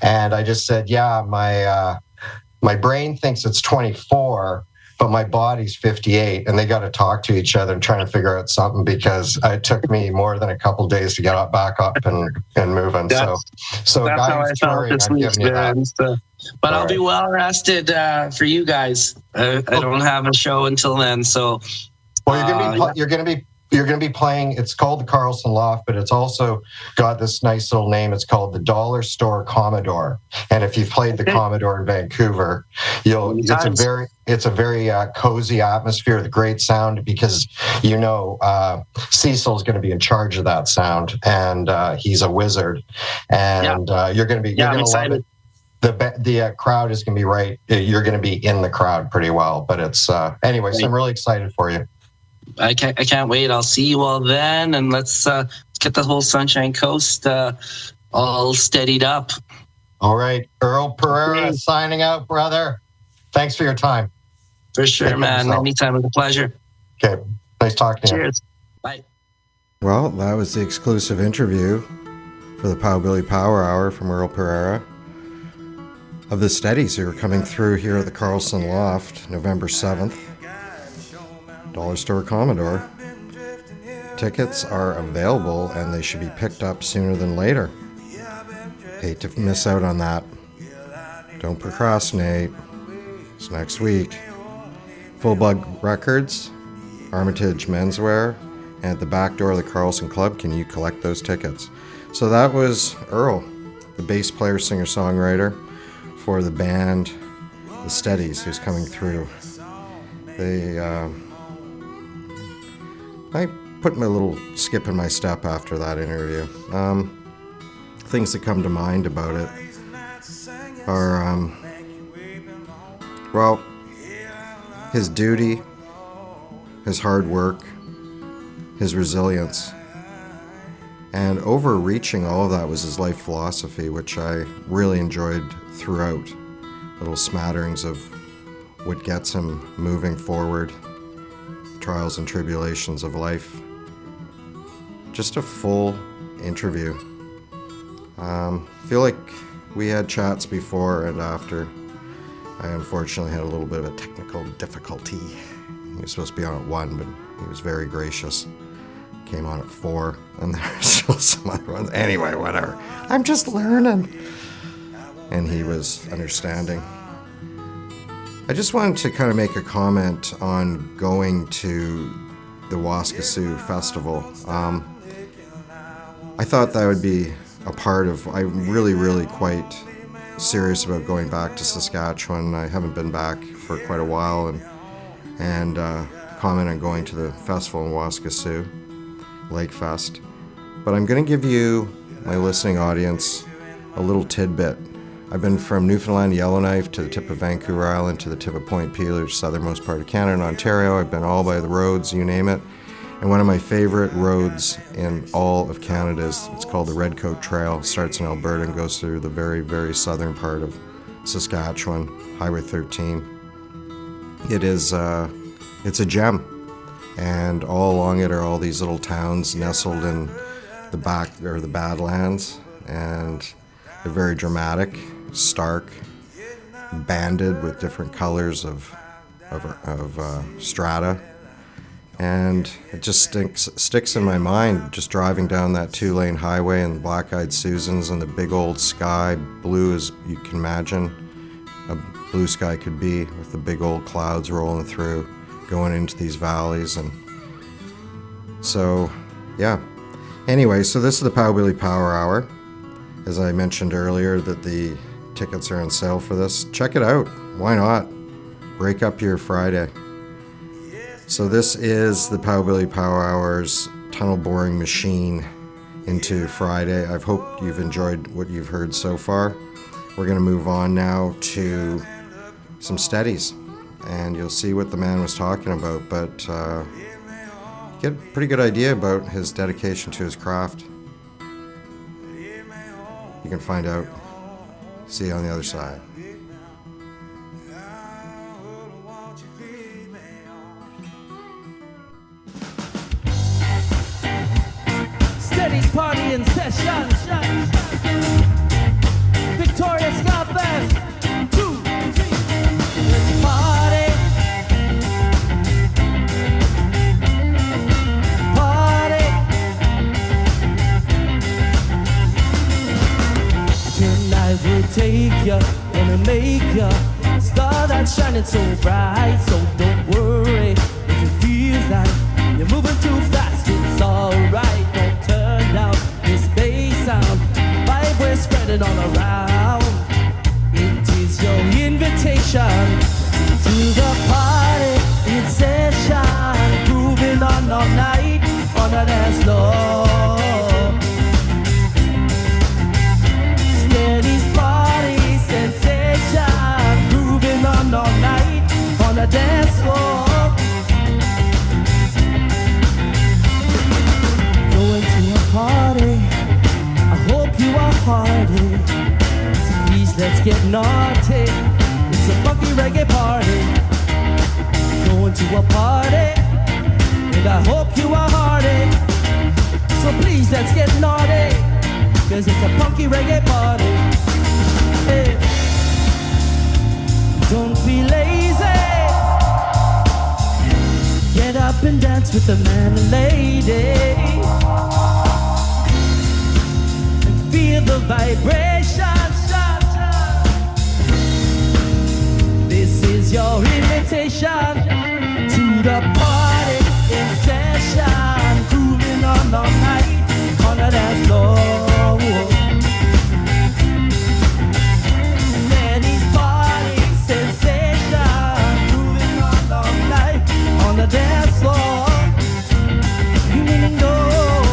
and I just said, "Yeah, my brain thinks it's 24, but my body's 58." And they got to talk to each other and trying to figure out something, because it took me more than a couple days to get back up and moving. So that's how I felt this week, man. But I'll be well rested for you guys. I don't have a show until then, so. Well, you're going to be playing. It's called the Carlson Loft, but it's also got this nice little name. It's called the Dollar Store Commodore. And if you've played the Commodore in Vancouver, it's a very cozy atmosphere with great sound, because Cecil's going to be in charge of that sound, and he's a wizard. And you're going to love it. The crowd is going to be right. You're going to be in the crowd pretty well. But it's anyway. So I'm really excited for you. I can't wait. I'll see you all then, and let's get the whole Sunshine Coast all steadied up. All right, Earl Pereira signing out, brother. Thanks for your time. For sure, man. Anytime, it's a pleasure. Okay, nice talking to you. Cheers. Bye. Well, that was the exclusive interview for the Powbilly Power Hour from Earl Pereira of the Steadies, who are coming through here at the Carlson Loft, November 7th. Dollar Store Commodore. Tickets are available, and they should be picked up sooner than later. Hate to miss out on that. Don't procrastinate. It's next week. Full Bug Records, Armitage Menswear, and at the back door of the Carlson Club, can you collect those tickets? So that was Earl, the bass player, singer-songwriter for the band The Steadies, who's coming through. I put my little skip in my step after that interview. Things that come to mind about it are, his duty, his hard work, his resilience, And overreaching all of that was his life philosophy, which I really enjoyed throughout. Little smatterings of what gets him moving forward, trials and tribulations of life. Just a full interview. Feel like we had chats before and after. I unfortunately had a little bit of a technical difficulty. He was supposed to be on at 1, but he was very gracious. Came on at 4, and there's still some other ones. Anyway, whatever. I'm just learning. And he was understanding. I just wanted to kind of make a comment on going to the Waskesiu Festival. I thought that would be a part of, I'm really quite serious about going back to Saskatchewan. I haven't been back for quite a while, and comment on going to the festival in Waskesiu, Lake Fest. But I'm going to give you, my listening audience, a little tidbit. I've been from Newfoundland, Yellowknife, to the tip of Vancouver Island, to the tip of Point Peeler, southernmost part of Canada and Ontario. I've been all by the roads, you name it. And one of my favorite roads in all of Canada is, it's called the Redcoat Trail. It starts in Alberta and goes through the very southern part of Saskatchewan, Highway 13. It is, it's a gem. And all along it are all these little towns nestled in the back, or the Badlands. And they're very dramatic, stark, banded with different colors of strata. And it just sticks in my mind, just driving down that 2-lane highway and Black-Eyed Susans and the big old sky, blue as you can imagine a blue sky could be, with the big old clouds rolling through, going into these valleys. And so, yeah. Anyway, so this is the Powbilly Power Hour. As I mentioned earlier, that the tickets are on sale for this. Check it out. Why not? Break up your Friday. So this is the Powbilly Power Hour's tunnel boring machine into Friday. I hope you've enjoyed what you've heard so far. We're going to move on now to some Steadies, and you'll see what the man was talking about, but you get a pretty good idea about his dedication to his craft. You can find out. See you on the other side. Steadies party in session. Victoria Ska Fest. 2, 3. Let's party. Party. Tonight we'll take ya, gonna make ya star that's shining so bright. So don't worry if it feels like you're moving too fast. It's alright. Don't turn down this bass sound. Vibrate spreading all around. It is your invitation to the party in session. Grooving on all night on a dance floor. Steadies party sensation. Grooving on all night on a dance floor. Going to a party, I hope you are hardy. So please let's get naughty. It's a funky reggae party. Going to a party, and I hope you are hardy. So please let's get naughty, cause it's a funky reggae party. Hey. Don't be lazy. Get up and dance with the man and lady. And feel the vibration. This is your invitation to the party in session. Grooving on all night on the dance floor. Steadies party sensation. Grooving on all night on the dance floor. You need to know.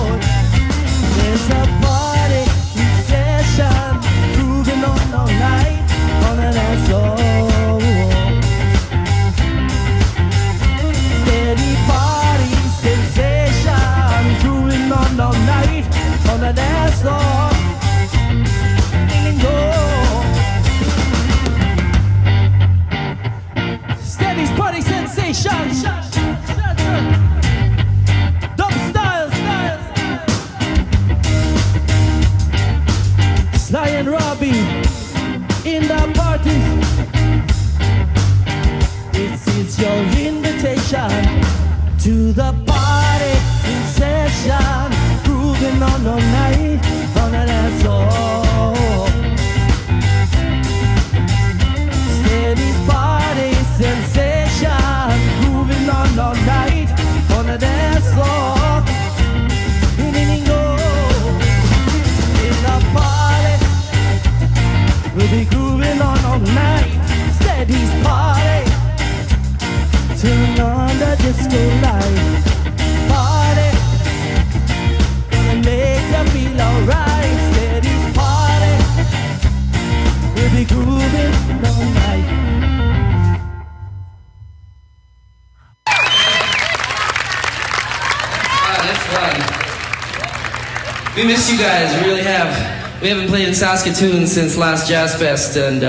We miss you guys, we really have. We haven't played in Saskatoon since last Jazz Fest, and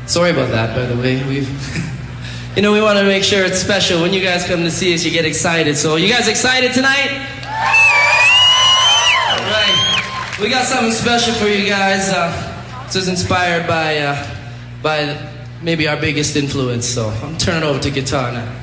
sorry about that, by the way. You know, we want to make sure it's special. When you guys come to see us, you get excited. So, you guys excited tonight? All right. We got something special for you guys. This is inspired by maybe our biggest influence. So, I'm turning it over to guitar now.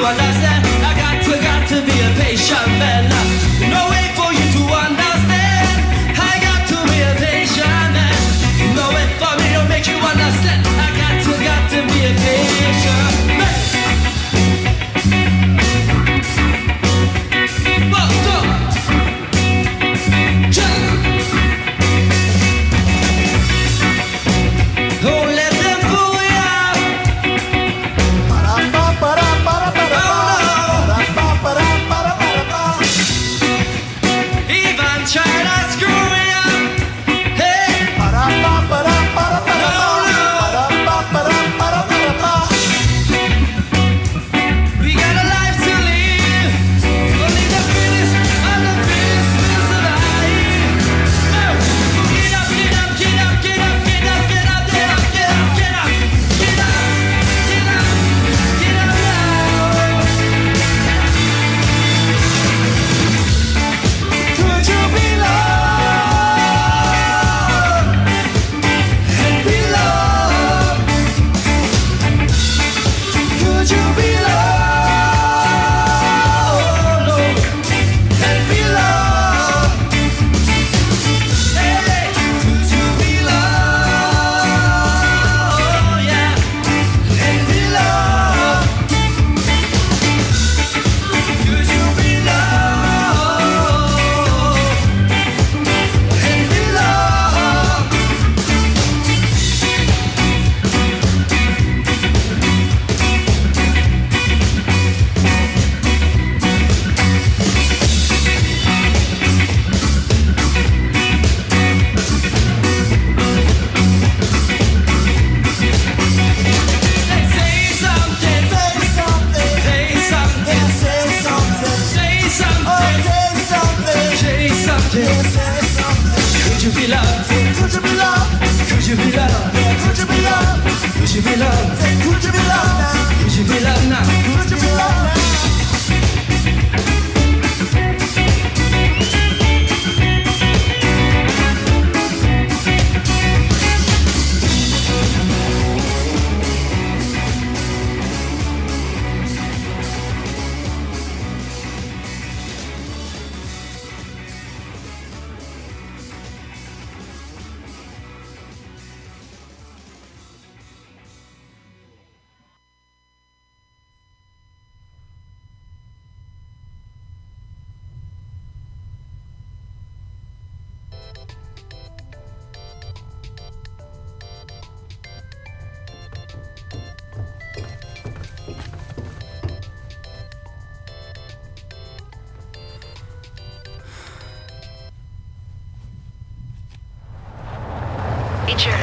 understand. I got to be a patient man. No way for you to understand. I got to be a patient man. No way for me to make you understand. I got to be a patient man.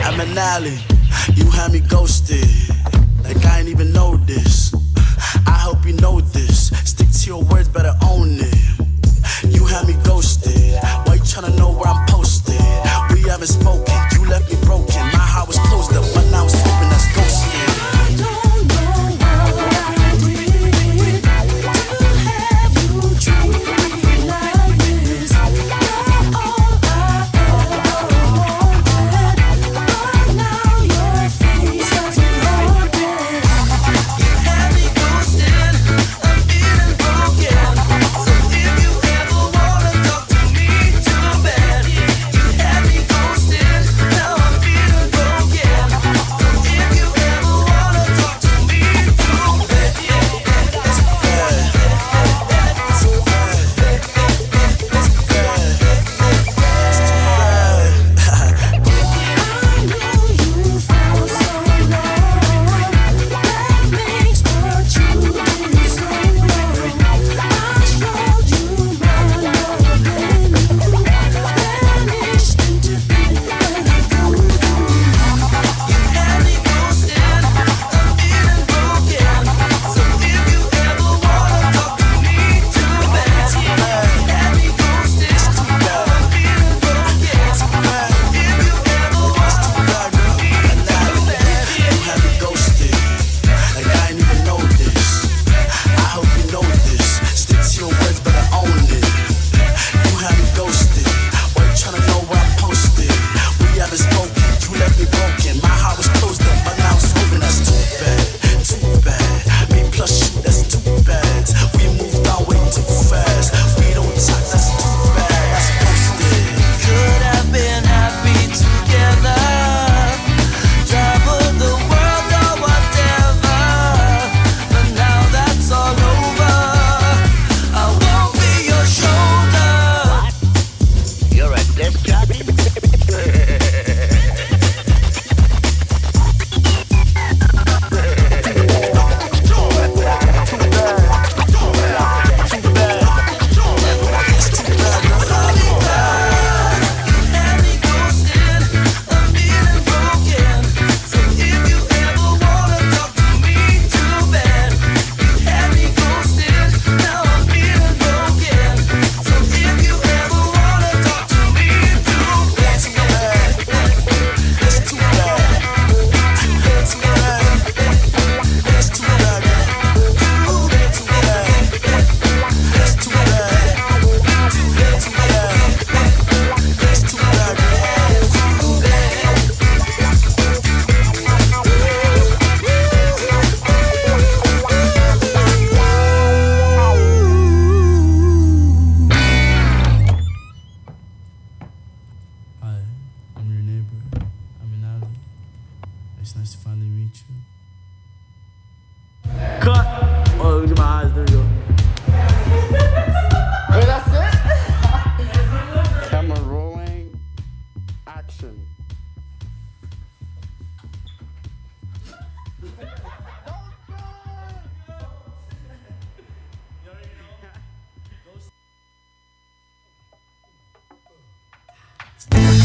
I'm an alley, you had me ghosted, like I ain't even know this. I hope you know this, stick to your words, better own it. You had me ghosted, why you tryna know where I'm posted? We haven't spoken, you left me broken. My heart was closed up, but now it's open, that's ghosted. I don't know what I did to have you treat me like this. You're all I ever wanted, but now your face has me haunted. You had me ghosted, I'm feeling broken. So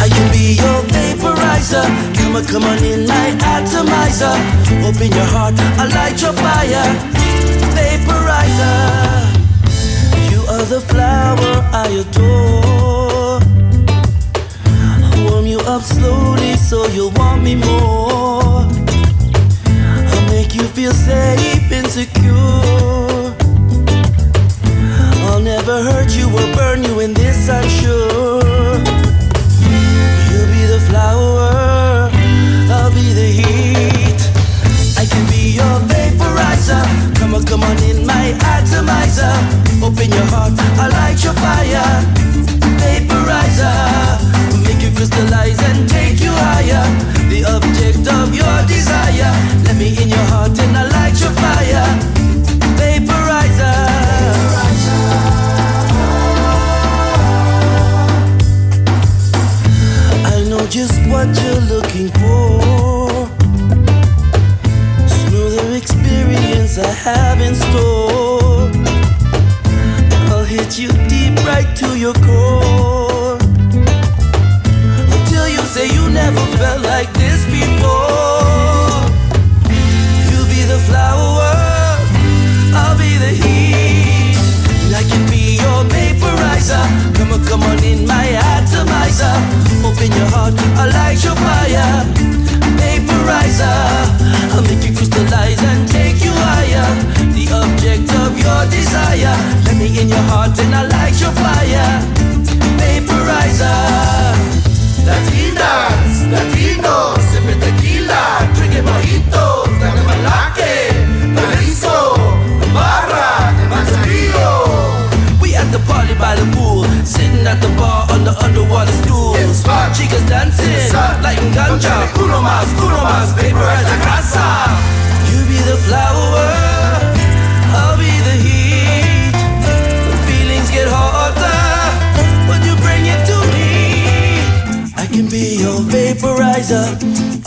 I can be your vaporizer. Come on in, my atomizer. Open your heart, I'll light your fire. Vaporizer. You are the flower I adore. Warm you up slowly so you'll want me more. I'll make you feel safe and secure. I'll never hurt you or burn you, in this I'm sure. You'll be the flower, I'll be the heat. I can be your vaporizer. Come on in, my atomizer. Open your heart, I'll light your fire. Vaporizer, make you crystallize and take you higher. The object of your desire. Let me in your heart and I'll light your fire. Vaporizer. I know just what you're looking for. Smoother experience I have in store. I'll hit you deep right to your core. Until you say you never felt like this before. You'll be the flower, I'll be the heat. I can be your vaporizer. Come on in, my atomizer. Open your heart, I'll light your fire. Vaporizer, I'll make you crystallize and take you higher. The object of your desire. Let me in your heart and I'll light your fire. Vaporizer. Latinas, Latinos, sipping tequila, drinking mojitos, dame malaque, Jalisco, Barra, Manzanillo. We at the party by the pool, sitting at the bar on the underwater stools. Chicas dancing, lighting ganja, uno más, vaporize la casa. You be the flower, I'll be the heat. When feelings get harder, when you bring it to me. I can be your vaporizer.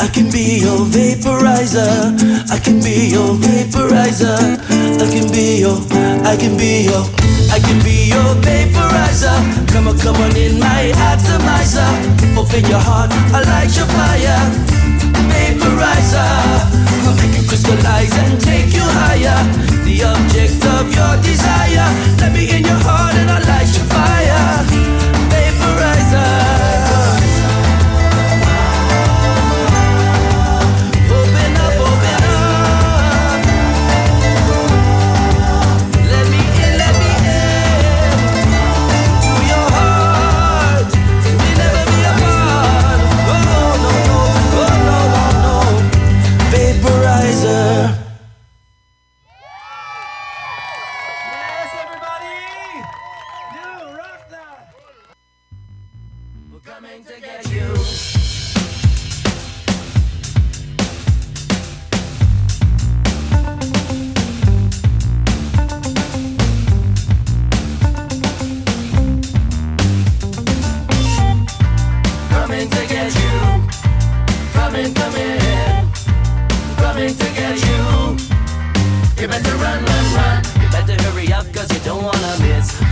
I can be your vaporizer. I can be your vaporizer. I can be your vaporizer. Come on in, my atomizer. Open your heart, I'll light your fire. Vaporizer, I'll make you crystallize and take you higher. The object of your desire. Let me in your heart and I'll light your fire. Vaporizer.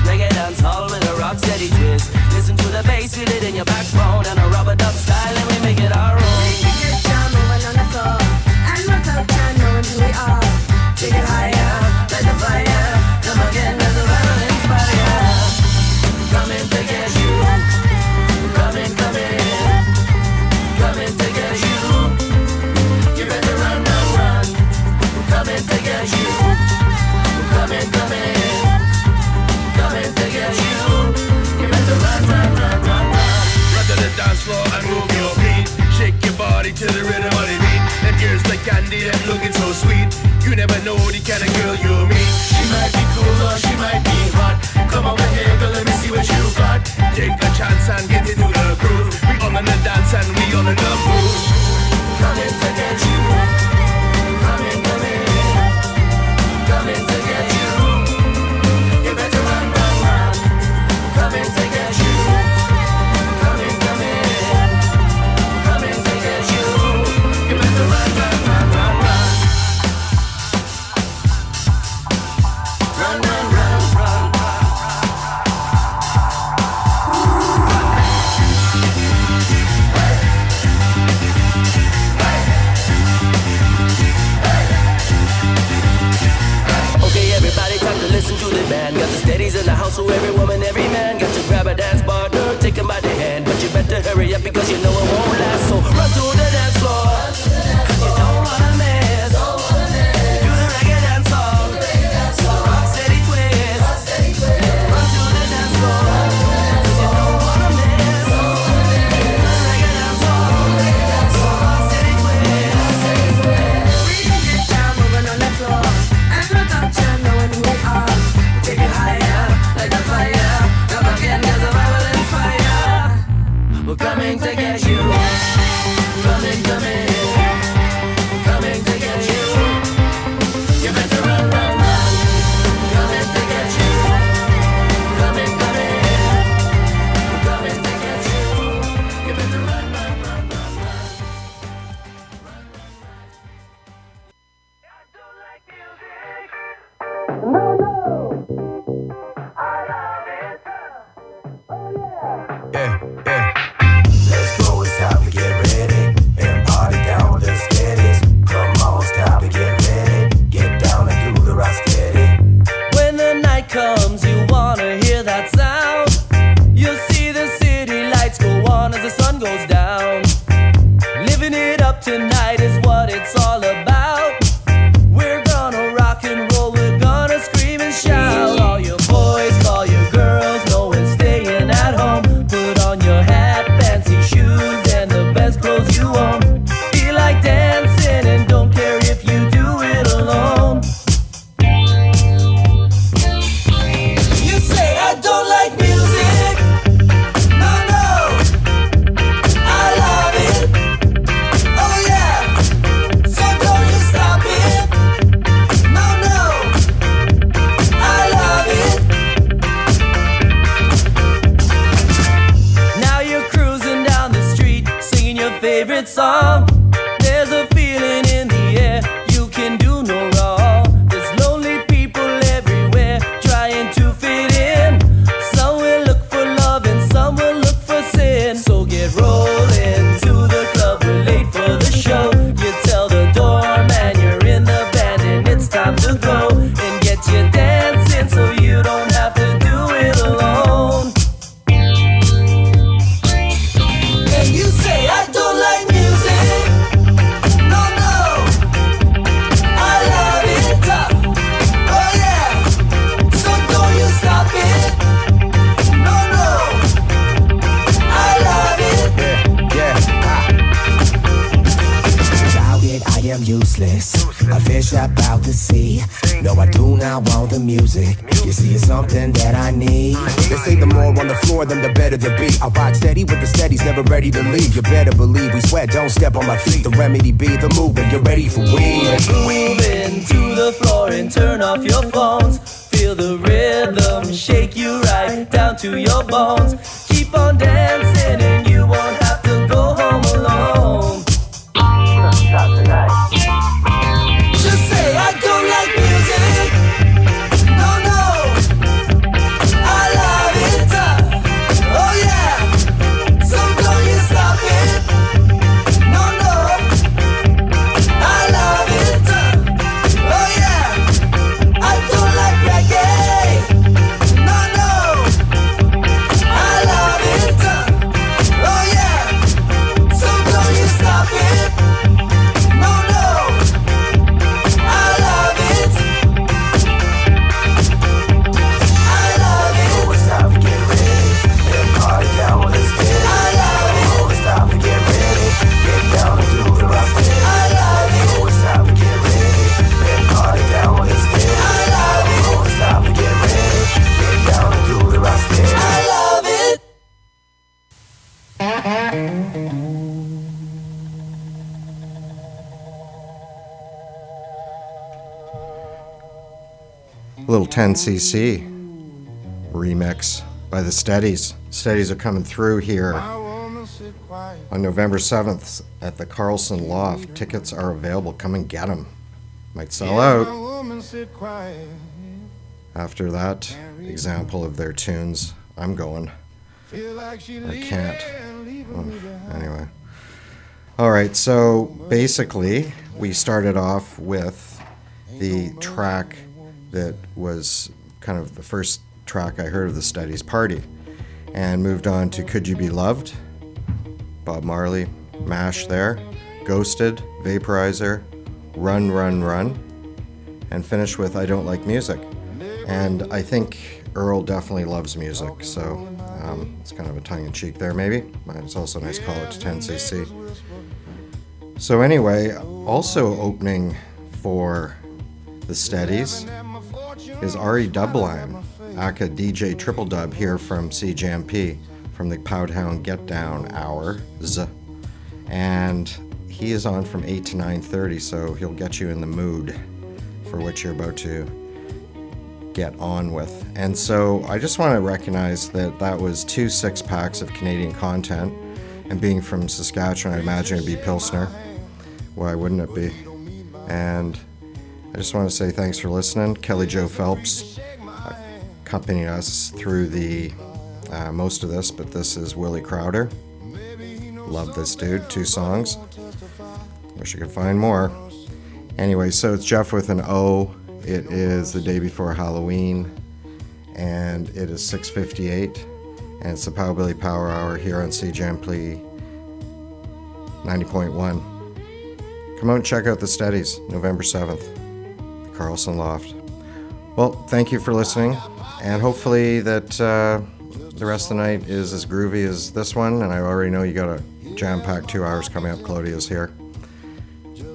Reggae dance hall with a rock steady twist. Listen to the bass, feel it in your backbone, and a rubber duck So every woman, every man got to grab a dance partner, take him by the hand. But you better hurry up because you know it won't last. So run to the dance floor. You don't wanna miss. Do the reggae dance song. Rock steady twist. Run to the dance floor. You don't wanna miss. Do the reggae dance song. Rock steady twist. We get down, moving on the floor. And no doctor knowing who we are. Take it higher, like the fire. Come again, there's a Bible inspire. We're coming to get you. Coming, coming. Coming to get you. You better run, run, run. Coming to get you. Coming, coming. Coming to get you. You better run, run, run, run, run. I don't like music. No, no. I love it. Oh yeah. Yeah. Let's go, it's time to get ready. And party down with the steadies. Come on, it's time to get ready. Get down and do the rock steady. When the night comes, you wanna hear that sound. You'll see the city lights go on as the sun goes down. Living it up tonight is what it's all about. We're gonna rock and roll, we're gonna scream and shout. All your boys, call your girls, no one's staying at home. Put on your hat, fancy shoes, and the best clothes you own. Feel like dancing and don't care if you do it alone. You say I don't like music. No, no, I love it. Oh yeah, so don't you stop it. No, no, I love it. Now you're cruising down the street, singing your favorite song. There's a feeling in the air, you can do no wrong. There's lonely people everywhere, trying to fit in. Some will look for love and some will look for sin. So get rolling to the club, we're late for the show. You tell the doorman you're in the band and it's time to go. And get you dancing so you don't have to do it alone. And you say I don't like music. No, no, I love it. Oh yeah, so don't you stop it. No, no, I love it. Without it, I am useless. A fish up out the sea. No, I do not want the music. You see, it's something that I need. They say the more on the floor, then the better the beat. I rock steady with the steadies, never ready to leave. You better believe we sweat, don't step on my feet. The remedy be the movement, you're ready for weed. Move into the floor and turn off your phones. Feel the rhythm shake you right down to your bones. Keep on dancing and you won't have to go home alone. Just say I don't like music. No, no, I love it. Oh yeah, so don't you stop it. No, no, I love it. Oh yeah, I don't like reggae. No, no, I love it. Oh yeah, so don't you stop it. No, no, I love it. I love it. Oh, it's time to get ready. And party down with the steadies. I love it. Oh, it's time to get ready. Get down and do the rock steady. I love it. Oh, it's time to get ready. And party down with the steadies. I love it. Oh, it's time to get ready. Get down and do the rock steady. I love it. Little 10cc remix by the Steadies. Steadies are coming through here on November 7th at the Carlson Loft. Tickets are available. Come and get them. Might sell out. After that example of their tunes, I'm going. I can't. Oh, anyway. All right, so basically, we started off with the track that was kind of the first track I heard of the Steadies, Party, and moved on to Could You Be Loved, Bob Marley, MASH there, Ghosted, Vaporizer, Run, Run, Run, and finished with I Don't Like Music. And I think Earl definitely loves music, so it's kind of a tongue-in-cheek there maybe, but it's also a nice call out to 10cc. So anyway, also opening for the Steadies is Ari Dubline, aka DJ Triple Dub here from CJMP, from the Powtown Get Down hours. And he is on from 8 to 9:30, so he'll get you in the mood for what you're about to get on with. And so I just want to recognize that that was 2 6-packs of Canadian content, and being from Saskatchewan, I imagine it'd be Pilsner. Why wouldn't it be? And I just want to say thanks for listening. Kelly Jo Phelps accompanying us through the most of this, but this is Willie Crowder. Love this dude. 2 songs. Wish I could find more. Anyway, so it's Geoff with an O. It is the day before Halloween, and it is 6:58, and it's the Powbilly Power Hour here on CJMP 90.1. Come out and check out the Steadies, November 7th, the Carlson Loft. Well, thank you for listening, and hopefully that the rest of the night is as groovy as this one, and I already know you got a jam-packed 2 hours coming up. Claudia's here.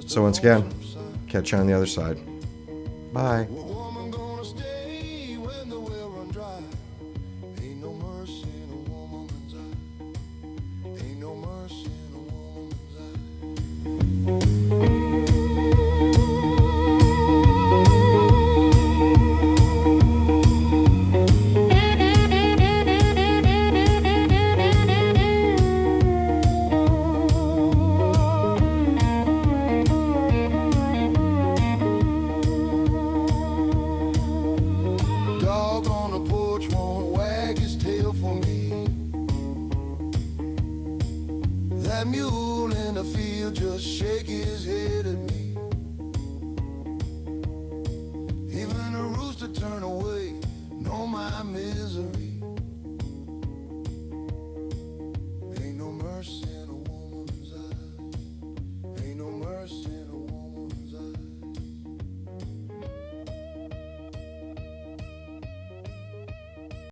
So once again, catch you on the other side. Bye. That mule in the field just shake his head at me. Even a rooster turn away, know my misery.